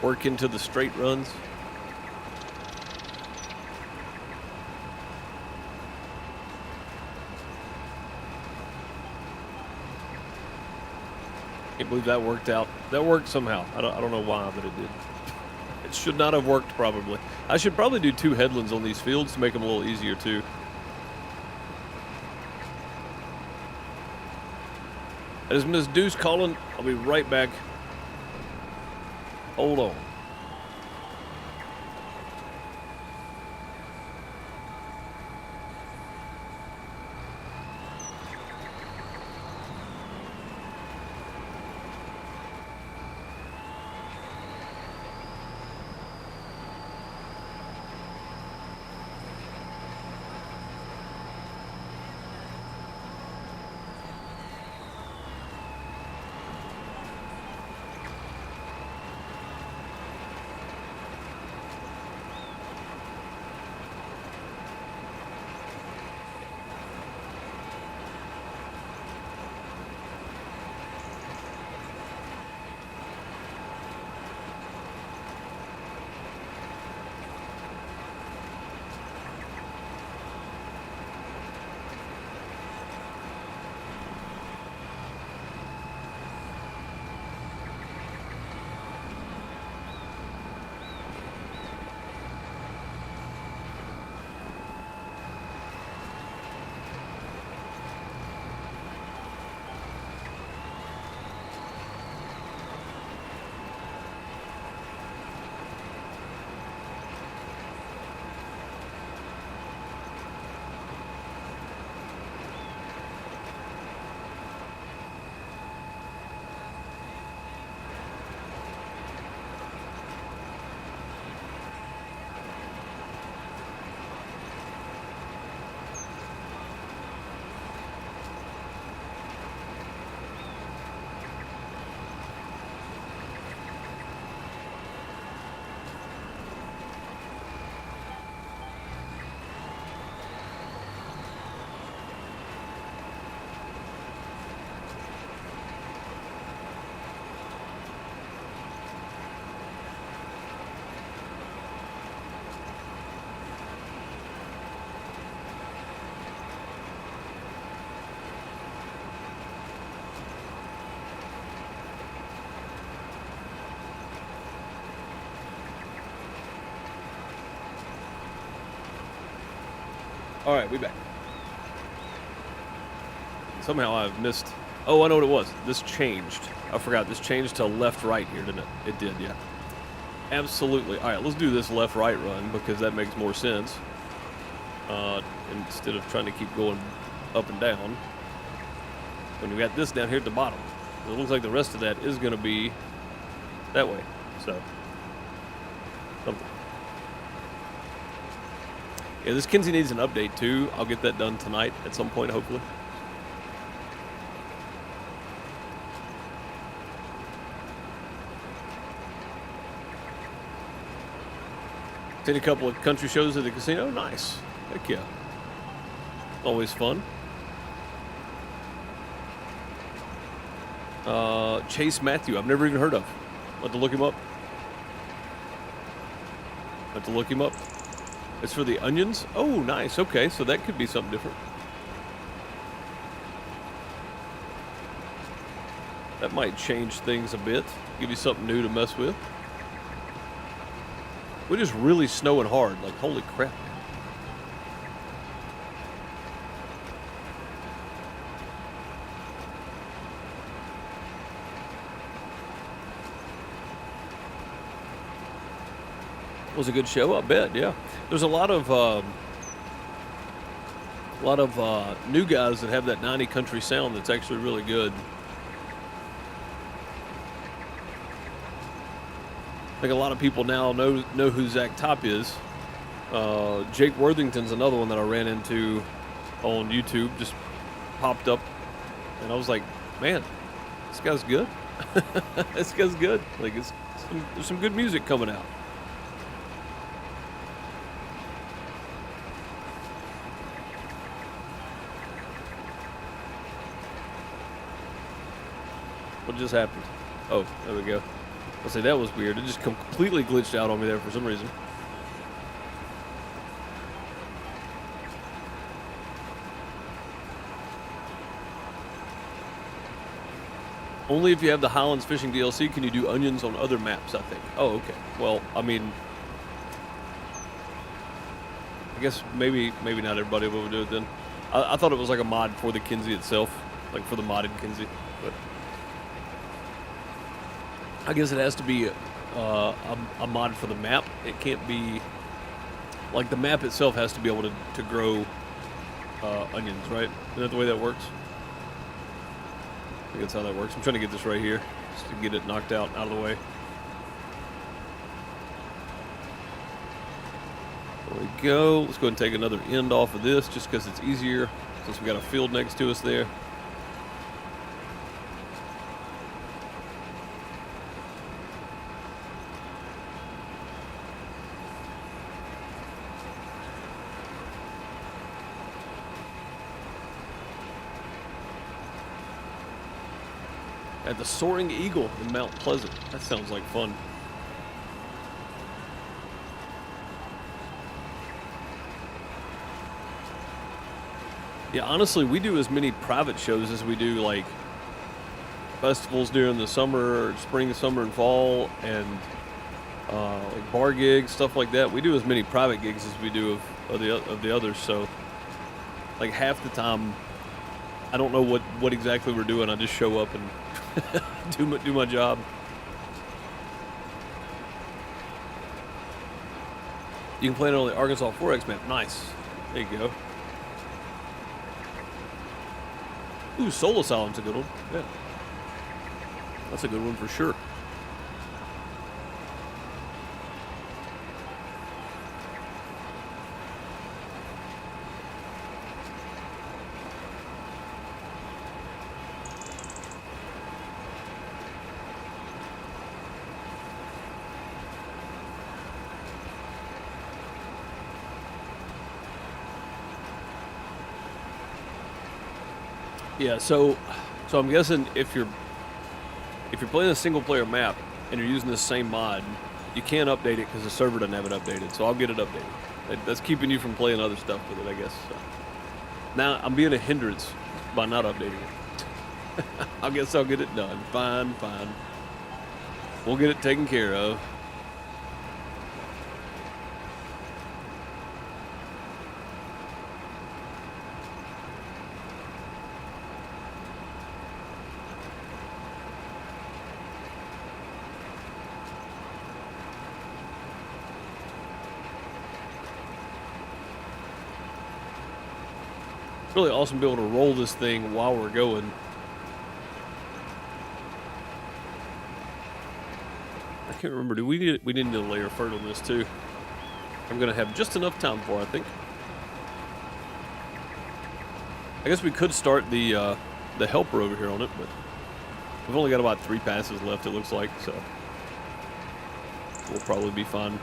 Work into the straight runs. Can't believe that worked out. That worked somehow. I don't know why, but it did. It should not have worked, probably. I should probably do 2 headlands on these fields to make them a little easier, too. That is Miss Deuce calling. I'll be right back. Hold on. All right, we back. Somehow I've missed. Oh, I know what it was. This changed. I forgot. This changed to left-right here, didn't it? It did, yeah. Absolutely. All right, let's do this left-right run because that makes more sense. Instead of trying to keep going up and down. When we got this down here at the bottom. It looks like the rest of that is going to be that way. So, something. Yeah, this Kinsey needs an update too. I'll get that done tonight at some point, hopefully. Seen a couple of country shows at the casino. Nice. Heck yeah. Always fun. Chase Matthew. I've never even heard of. I'll have to look him up. It's for the onions? Oh, nice. Okay, so that could be something different. That might change things a bit. Give you something new to mess with. We're just really snowing hard. Like, holy crap. Was a good show, I bet. Yeah, there's a lot of new guys that have that 90 country sound that's actually really good. I think a lot of people now know who Zach Top is, Jake Worthington's another one that I ran into on YouTube. Just popped up, and I was like, man, this guy's good. This guy's good. Like, there's some good music coming out. What just happened? Oh, there we go. I'll say that was weird. It just completely glitched out on me there for some reason. Only if you have the Highlands Fishing DLC can you do onions on other maps, I think. Oh, okay. Well, I mean, I guess maybe not everybody will do it then. I thought it was like a mod for the Kinsey itself, like for the modded Kinsey. But I guess it has to be a mod for the map. It can't be, like, the map itself has to be able to grow onions, right? Isn't that the way that works? I think that's how that works. I'm trying to get this right here, just to get it knocked out of the way. There we go. Let's go ahead and take another end off of this, just because it's easier, since we got a field next to us there. At the Soaring Eagle in Mount Pleasant. That sounds like fun. Yeah, honestly, we do as many private shows as we do, like, festivals during the summer, spring, summer, and fall, and like bar gigs, stuff like that. We do as many private gigs as we do of the others. So, like, half the time, I don't know what exactly we're doing. I just show up and do my job. You can play it on the Arkansas 4X map. Nice. There you go. Ooh, Soul Asylum's a good one. Yeah. That's a good one for sure. Yeah, so I'm guessing if you're playing a single player map and you're using the same mod, you can't update it because the server doesn't have it updated. So I'll get it updated. That's keeping you from playing other stuff with it, I guess. So now I'm being a hindrance by not updating it. I guess I'll get it done. Fine. We'll get it taken care of. Really awesome to be able to roll this thing while we're going. I can't remember. We need to layer fert on this too. I'm gonna have just enough time for, I think. I guess we could start the helper over here on it, but we've only got about 3 passes left, it looks like, so we'll probably be fine.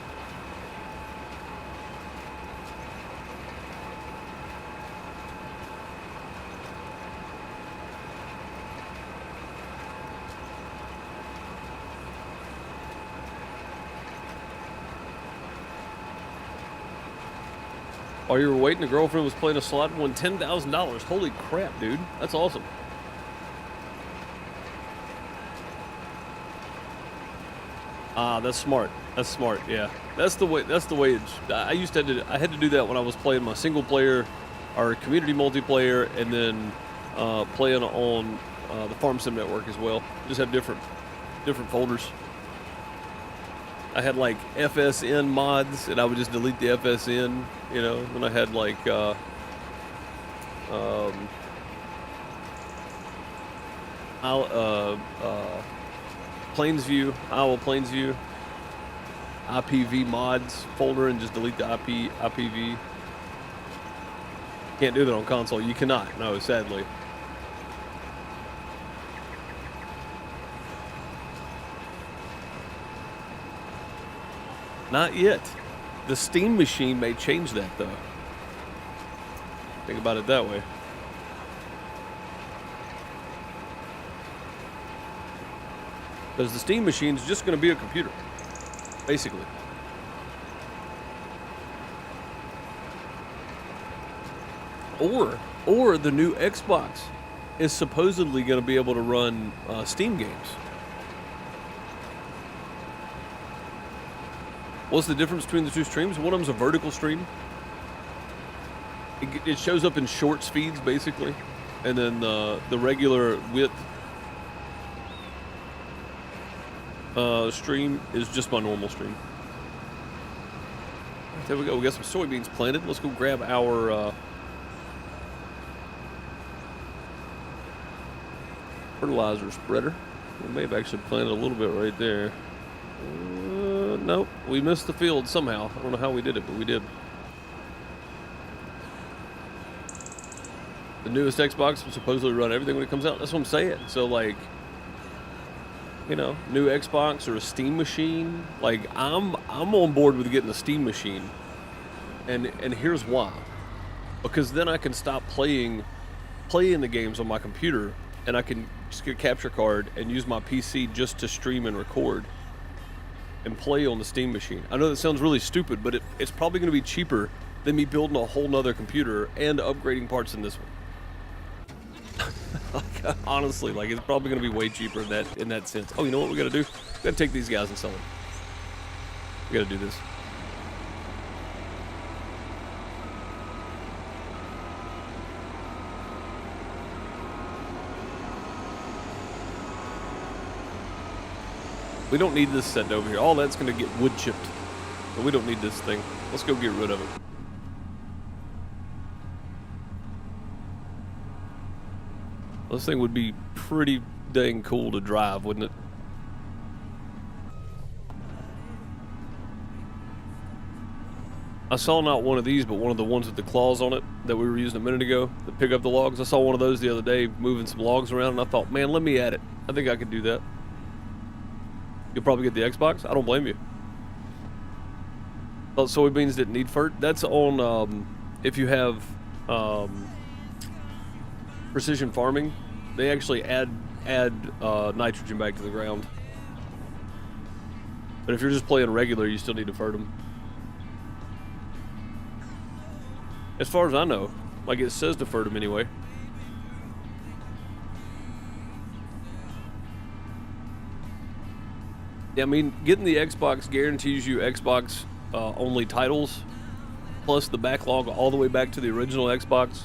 While you were waiting, a girlfriend was playing a slot and won $10,000. Holy crap, dude. That's awesome. Ah, that's smart. That's smart, yeah. That's the way I had to do that when I was playing my single player, our community multiplayer, and then playing on the Farm Sim Network as well. Just have different folders. I had like FSN mods, and I would just delete the FSN, you know. Then I had like Plains View, Iowa Plains View. IPv mods folder and just delete the IPv. Can't do that on console. You cannot. No, sadly. Not yet. The Steam machine may change that, though. Think about it that way. Because the Steam machine is just going to be a computer, basically. Or the new Xbox is supposedly going to be able to run Steam games. What's the difference between the two streams? One of them's a vertical stream. It shows up in shorts feeds, basically. And then the regular width stream is just my normal stream. There we go. We got some soybeans planted. Let's go grab our fertilizer spreader. We may have actually planted a little bit right there. Nope, we missed the field somehow. I don't know how we did it, but we did. The newest Xbox will supposedly run everything when it comes out. That's what I'm saying. So, like, you know, new Xbox or a Steam machine. Like, I'm on board with getting a Steam machine, and here's why. Because then I can stop playing the games on my computer, and I can just get a capture card and use my PC just to stream and record and play on the Steam machine. I know that sounds really stupid, but it's probably going to be cheaper than me building a whole nother computer and upgrading parts in this one. Like, honestly, like, it's probably going to be way cheaper in that sense. Oh, you know what we got to do? We got to take these guys and sell them. We got to do this. We don't need this set over here. All that's going to get wood chipped. But we don't need this thing. Let's go get rid of it. This thing would be pretty dang cool to drive, wouldn't it? I saw not one of these, but one of the ones with the claws on it that we were using a minute ago to pick up the logs. I saw one of those the other day moving some logs around, and I thought, man, let me at it. I think I could do that. You'll probably get the Xbox. I don't blame you. Thought soybeans didn't need fert. That's on if you have precision farming. They actually add nitrogen back to the ground. But if you're just playing regular, you still need to fert them. As far as I know, like it says to fert them anyway. Yeah, I mean, getting the Xbox guarantees you Xbox only titles, plus the backlog all the way back to the original Xbox.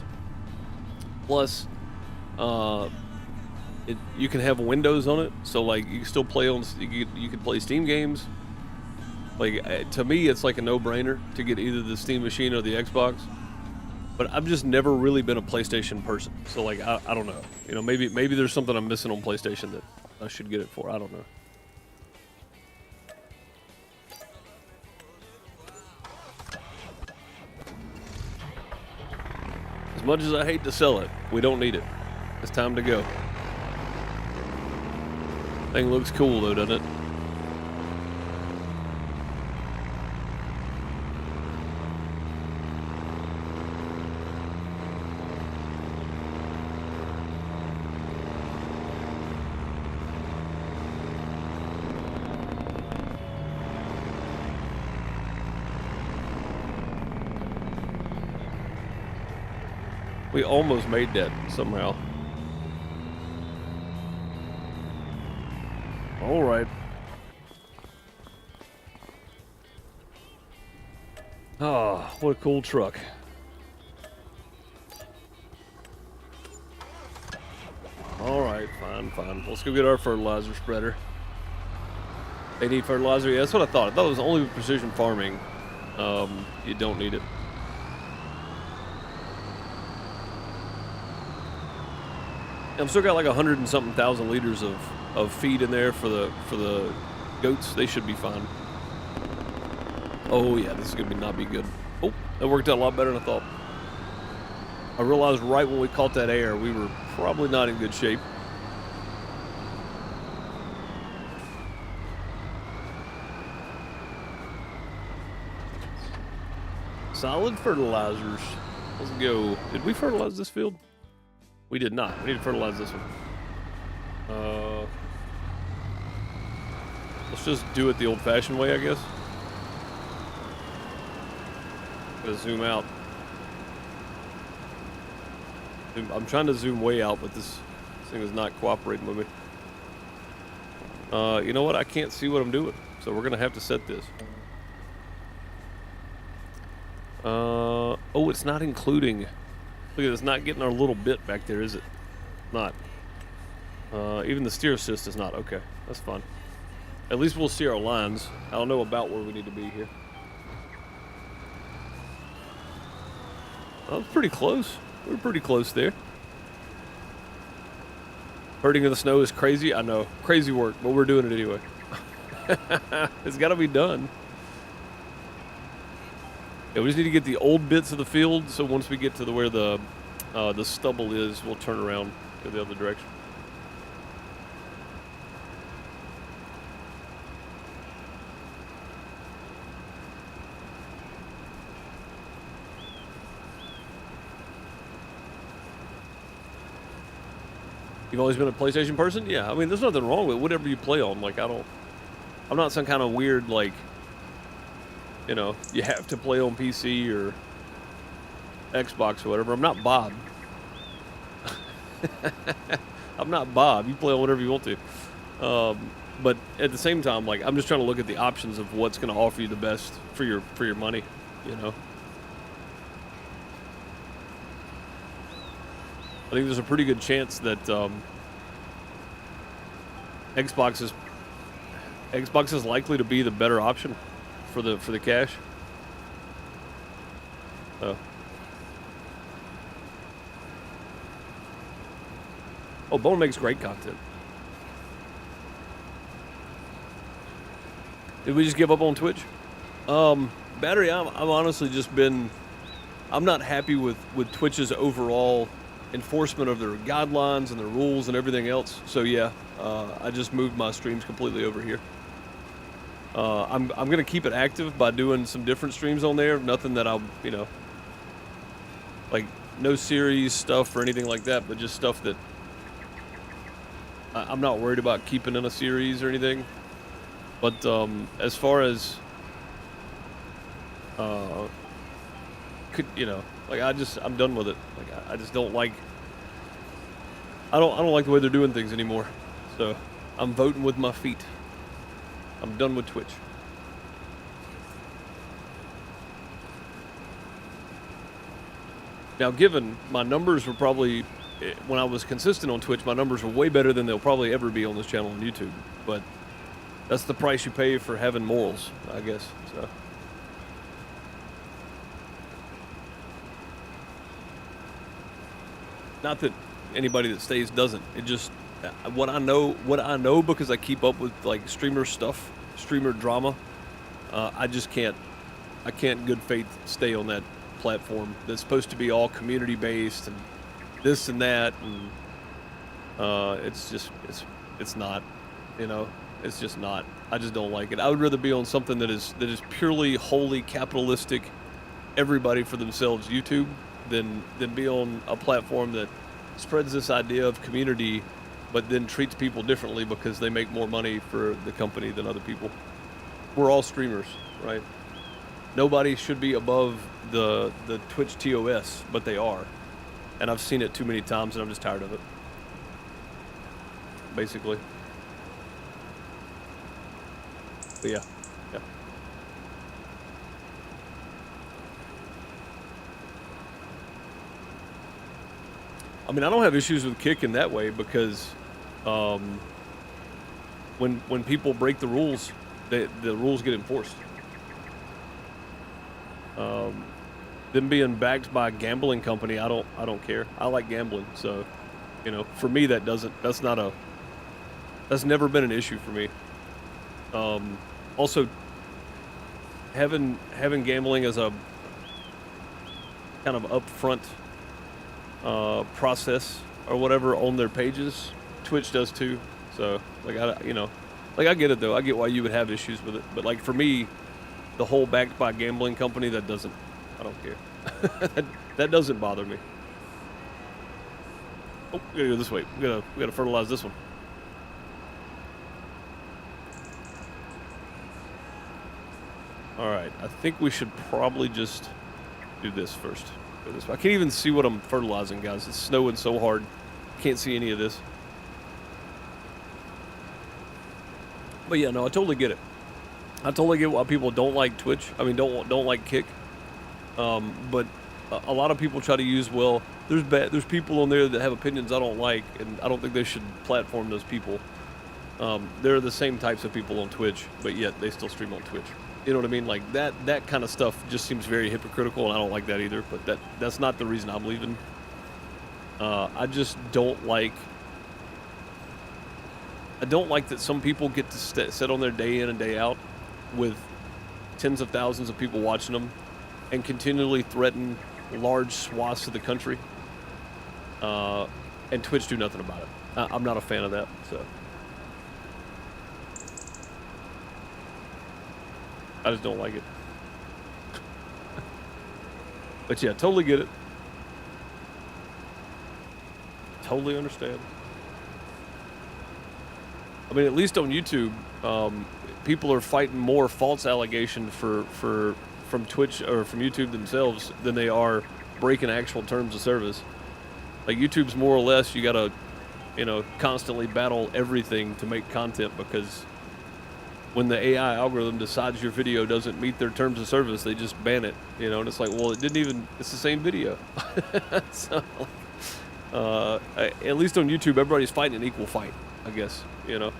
Plus, you can have Windows on it, so like you can still play on. You can play Steam games. Like to me, it's like a no-brainer to get either the Steam machine or the Xbox. But I've just never really been a PlayStation person, so like I don't know. You know, maybe there's something I'm missing on PlayStation that I should get it for. I don't know. As much as I hate to sell it, we don't need it. It's time to go. Thing looks cool though, doesn't it? We almost made that somehow. All right. Ah, what a cool truck. All right, fine. Let's go get our fertilizer spreader. They need fertilizer? Yeah, that's what I thought. I thought it was only with precision farming. You don't need it. I've still got like 100 and something thousand liters of feed in there for the goats. They should be fine. Oh yeah, this is gonna not be good. Oh, that worked out a lot better than I thought. I realized right when we caught that air, we were probably not in good shape. Solid fertilizers. Let's go. Did we fertilize this field? We did not. We need to fertilize this one. Let's just do it the old-fashioned way, I guess. Gotta zoom out. I'm trying to zoom way out, but this thing is not cooperating with me. You know what? I can't see what I'm doing, so we're gonna have to set this. Oh, it's not including. Look at this, not getting our little bit back there, is it? Not. Even the steer assist is not. Okay, that's fine. At least we'll see our lines. I don't know about where we need to be here. That was pretty close. We're pretty close there. Herding in the snow is crazy. I know. Crazy work, but we're doing it anyway. It's got to be done. Yeah, we just need to get the old bits of the field, so once we get to where the stubble is, we'll turn around, go the other direction. You've always been a PlayStation person? Yeah, I mean, there's nothing wrong with whatever you play on. Like, I'm not some kind of weird, like, you know, you have to play on PC or Xbox or whatever. I'm not Bob. I'm not Bob. You play on whatever you want to. But at the same time, like, I'm just trying to look at the options of what's going to offer you the best for your money, you know. I think there's a pretty good chance that Xbox is likely to be the better option for the cash. Oh, Bone makes great content. Did we just give up on Twitch? Battery, I'm honestly just been. I'm not happy with Twitch's overall enforcement of their guidelines and their rules and everything else. So yeah, I just moved my streams completely over here. I'm gonna keep it active by doing some different streams on there. Nothing that I'll, you know, like no series stuff or anything like that, but just stuff that I'm not worried about keeping in a series or anything. But as far as you know, like I'm done with it. Like I just don't like. I don't like the way they're doing things anymore. So I'm voting with my feet. I'm done with Twitch. Now, given my numbers were probably, when I was consistent on Twitch, my numbers were way better than they'll probably ever be on this channel on YouTube. But that's the price you pay for having morals, I guess. So. Not that anybody that stays doesn't. It just what I know because I keep up with like streamer stuff, streamer drama. I just can't. I can't in good faith stay on that platform that's supposed to be all community based and this and that, and it's not. You know, it's just not. I just don't like it. I would rather be on something that is purely wholly capitalistic, everybody for themselves YouTube, than be on a platform that spreads this idea of community, but then treats people differently because they make more money for the company than other people. We're all streamers, right? Nobody should be above the Twitch TOS, but they are. And I've seen it too many times and I'm just tired of it. Basically. But yeah. I mean, I don't have issues with Kick in that way because when people break the rules, the rules get enforced. Them being backed by a gambling company, I don't care. I like gambling, so you know, for me that's never been an issue for me. Also, having gambling as a kind of upfront process or whatever on their pages, Twitch does too. So like I get it though. I get why you would have issues with it, but like for me, the whole backed by gambling company, I don't care. that doesn't bother me. Oh, we gotta go this way. We gotta fertilize this one. All right, I think we should probably just do this first. Go this way. I can't even see what I'm fertilizing, guys. It's snowing so hard. Can't see any of this. But yeah, no, I totally get it. I totally get why people don't like Twitch. I mean, don't like Kick. But a lot of people try to use, well, there's people on there that have opinions I don't like, and I don't think they should platform those people. They're the same types of people on Twitch, but yet they still stream on Twitch. You know what I mean? Like that kind of stuff just seems very hypocritical, and I don't like that either. But that's not the reason I'm leaving. I just don't like. I don't like that some people get to sit on there day in and day out with tens of thousands of people watching them and continually threaten large swaths of the country. And Twitch do nothing about it. I'm not a fan of that. So. I just don't like it. But yeah, totally get it. Totally understand. I mean, at least on YouTube, people are fighting more false allegation from Twitch or from YouTube themselves than they are breaking actual terms of service. Like YouTube's more or less, you gotta, constantly battle everything to make content, because when the AI algorithm decides your video doesn't meet their terms of service, they just ban it, and it's like, well, it's the same video. So, at least on YouTube, everybody's fighting an equal fight, I guess, And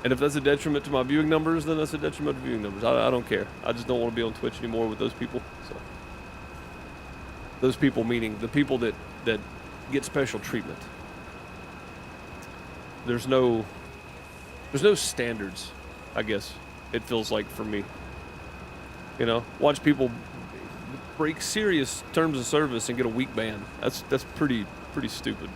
if that's a detriment to my viewing numbers, then that's a detriment to viewing numbers. I don't care. I just don't want to be on Twitch anymore with those people. So, those people meaning the people that get special treatment. There's no standards, I guess, it feels like for me. Watch people break serious terms of service and get a week ban. That's pretty stupid.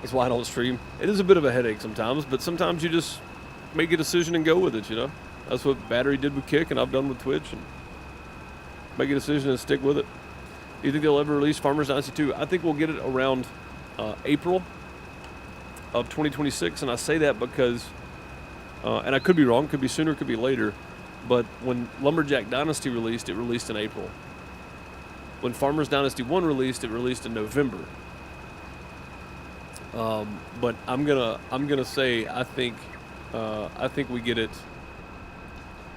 That's why I don't stream. It is a bit of a headache sometimes, but sometimes you just make a decision and go with it, That's what Battery did with Kick, and I've done with Twitch, and make a decision and stick with it. Do you think they'll ever release Farmers Dynasty 2? I think we'll get it around April of 2026, and I say that because, and I could be wrong, could be sooner, could be later, but when Lumberjack Dynasty released, it released in April. When Farmers Dynasty 1 released, it released in November. But I'm gonna say I think we get it.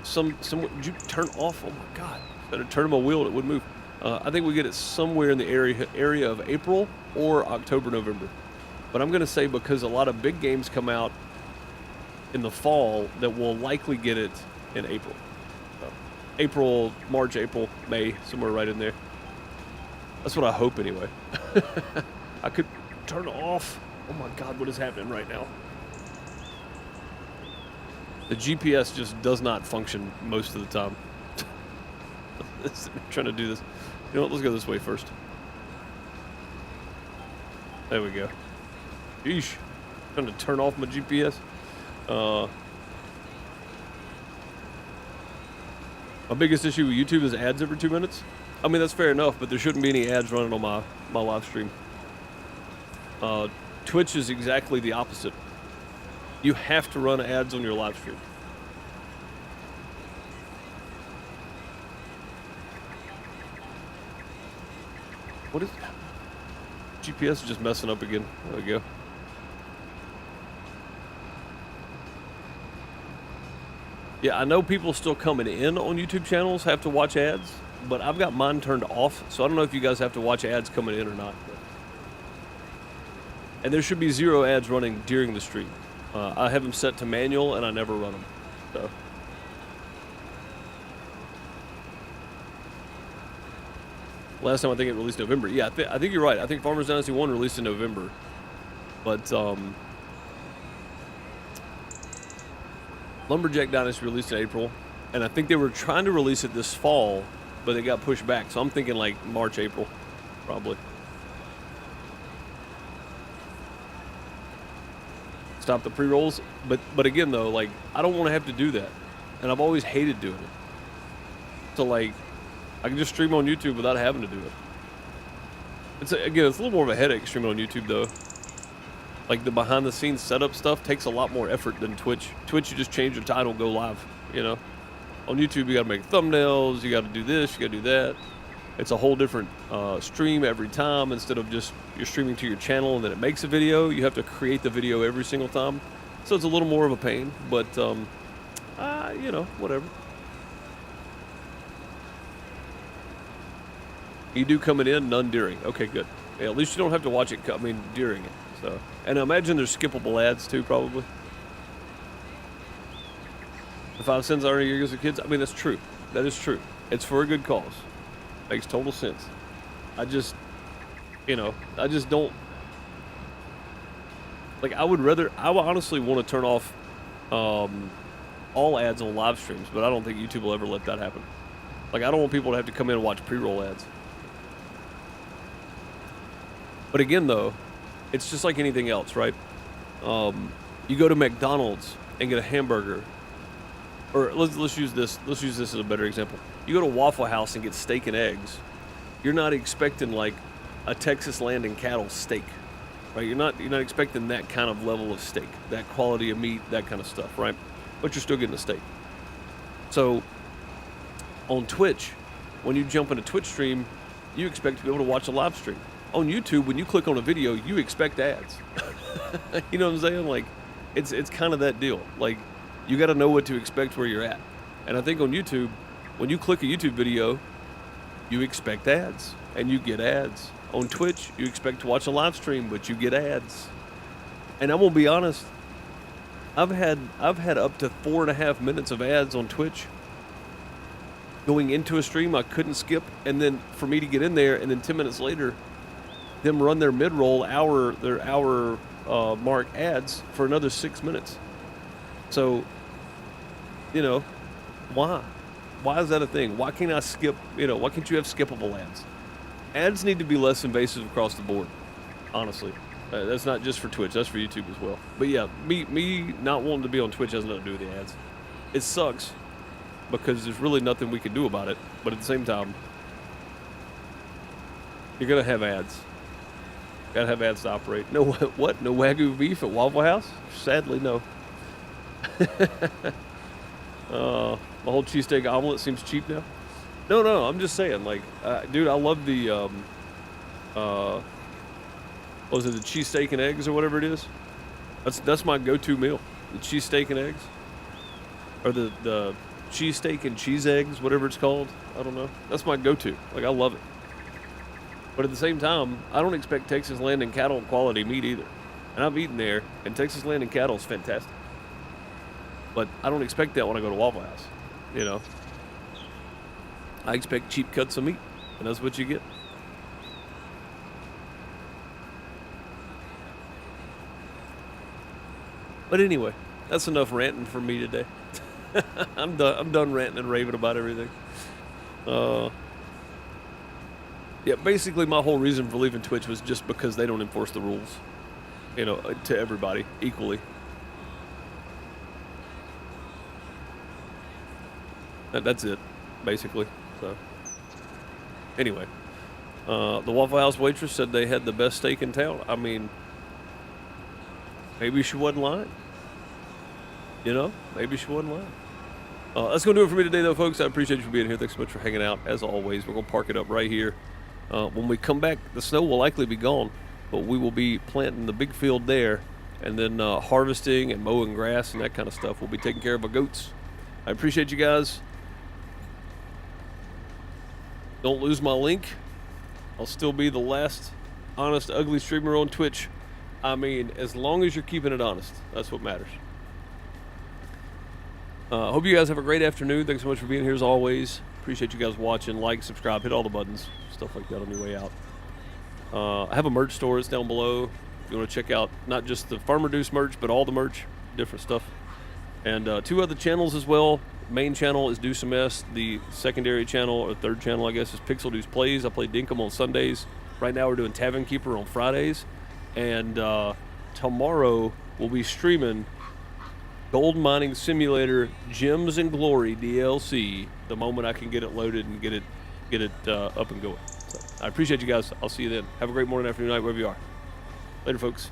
Did you turn off? Oh my God! Better turn my wheel; it would move. I think we get it somewhere in the area of April or October, November. But I'm gonna say, because a lot of big games come out in the fall, that we'll likely get it in April. April, March, April, May, somewhere right in there. That's what I hope anyway. I could turn off. Oh my God, what is happening right now? The GPS just does not function most of the time. I'm trying to do this. You know what, let's go this way first. There we go. Eesh. Trying to turn off my GPS. My biggest issue with YouTube is ads every 2 minutes. I mean, that's fair enough, but there shouldn't be any ads running on my live stream. Twitch is exactly the opposite. You have to run ads on your live stream. What is... GPS is just messing up again. There we go. Yeah, I know people still coming in on YouTube channels have to watch ads, but I've got mine turned off, so I don't know if you guys have to watch ads coming in or not. And there should be 0 ads running during the stream. I have them set to manual, and I never run them. So. Last time I think it released November. Yeah, I think you're right. I think Farmers Dynasty 1 released in November. But Lumberjack Dynasty released in April, and I think they were trying to release it this fall, but it got pushed back. So I'm thinking like March, April, probably. Stop the pre-rolls, but again though, like I don't want to have to do that, and I've always hated doing it. So like, I can just stream on YouTube without having to do it. It's a little more of a headache streaming on YouTube though. Like the behind-the-scenes setup stuff takes a lot more effort than Twitch. Twitch, you just change your title, go live. You know, on YouTube you got to make thumbnails, you got to do this, you got to do that. It's a whole different stream every time. Instead of just you're streaming to your channel and then it makes a video, you have to create the video every single time. So it's a little more of a pain, but you know, whatever. You do coming in, none during. Okay, good. Yeah, at least you don't have to watch it. I mean, during it. So, and I imagine there's skippable ads too, probably. The 5 cents already years of kids. I mean, that's true. That is true. It's for a good cause. Makes total sense. I just, you know, I just don't. Like, I would honestly want to turn off all ads on live streams, but I don't think YouTube will ever let that happen. Like, I don't want people to have to come in and watch pre-roll ads. But again, though, it's just like anything else, right? You go to McDonald's and get a hamburger, or let's use this. Let's use this as a better example. You go to Waffle House and get steak and eggs. You're not expecting like a Texas Land and Cattle steak, right? You're not expecting that kind of level of steak, that quality of meat, that kind of stuff, right? But you're still getting a steak. So on Twitch, when you jump in a Twitch stream, you expect to be able to watch a live stream. On YouTube, when you click on a video, you expect ads. You know what I'm saying? Like, it's kind of that deal. Like, you got to know what to expect where you're at. And I think on YouTube, when you click a YouTube video, you expect ads, and you get ads. On Twitch, you expect to watch a live stream, but you get ads. And I'm gonna be honest, I've had up to 4.5 minutes of ads on Twitch going into a stream I couldn't skip, and then for me to get in there, and then 10 minutes later, them run their mid-roll their hour mark ads for another 6 minutes. So, you know, why? Why is that a thing? Why can't I skip, you know, why can't you have skippable ads? Ads need to be less invasive across the board, honestly. That's not just for Twitch, that's for YouTube as well. But yeah, me not wanting to be on Twitch has nothing to do with the ads. It sucks because there's really nothing we can do about it. But at the same time, you're going to have ads. Gotta have ads to operate. No, what? No Wagyu beef at Waffle House? Sadly, no. The whole cheesesteak omelet seems cheap now. No, I'm just saying, like, dude, I love the, what was it, the cheesesteak and eggs or whatever it is? That's my go-to meal. The cheesesteak and eggs. Or the cheesesteak and cheese eggs, whatever it's called. I don't know. That's my go-to. Like, I love it. But at the same time, I don't expect Texas Land and Cattle quality meat either. And I've eaten there, and Texas Land and Cattle is fantastic. But I don't expect that when I go to Waffle House, you know. I expect cheap cuts of meat, and that's what you get. But anyway, that's enough ranting for me today. I'm done ranting and raving about everything. Yeah, basically my whole reason for leaving Twitch was just because they don't enforce the rules, you know, to everybody equally. That's it, basically. So, anyway, the Waffle House waitress said they had the best steak in town. I mean, maybe she wasn't lying. You know, maybe she wasn't lying. That's going to do it for me today, though, folks. I appreciate you for being here. Thanks so much for hanging out. As always, we're going to park it up right here. When we come back, the snow will likely be gone, but we will be planting the big field there, and then harvesting and mowing grass and that kind of stuff. We'll be taking care of our goats. I appreciate you guys. Don't lose my link. I'll still be the last honest, ugly streamer on Twitch. I mean, as long as you're keeping it honest, that's what matters. Hope you guys have a great afternoon. Thanks so much for being here as always. Appreciate you guys watching. Like, subscribe, hit all the buttons, stuff like that on your way out. I have a merch store. It's down below. If you want to check out not just the FarmerDeuce merch, but all the merch, different stuff. And 2 other channels as well. Main channel is Deuce MS. The secondary channel, or third channel, I guess, is Pixel Deuce Plays. I play Dinkum on Sundays. Right now we're doing Tavern Keeper on Fridays. And tomorrow we'll be streaming Gold Mining Simulator Gems and Glory DLC the moment I can get it loaded and get it up and going. So I appreciate you guys. I'll see you then. Have a great morning, afternoon, night, wherever you are. Later, folks.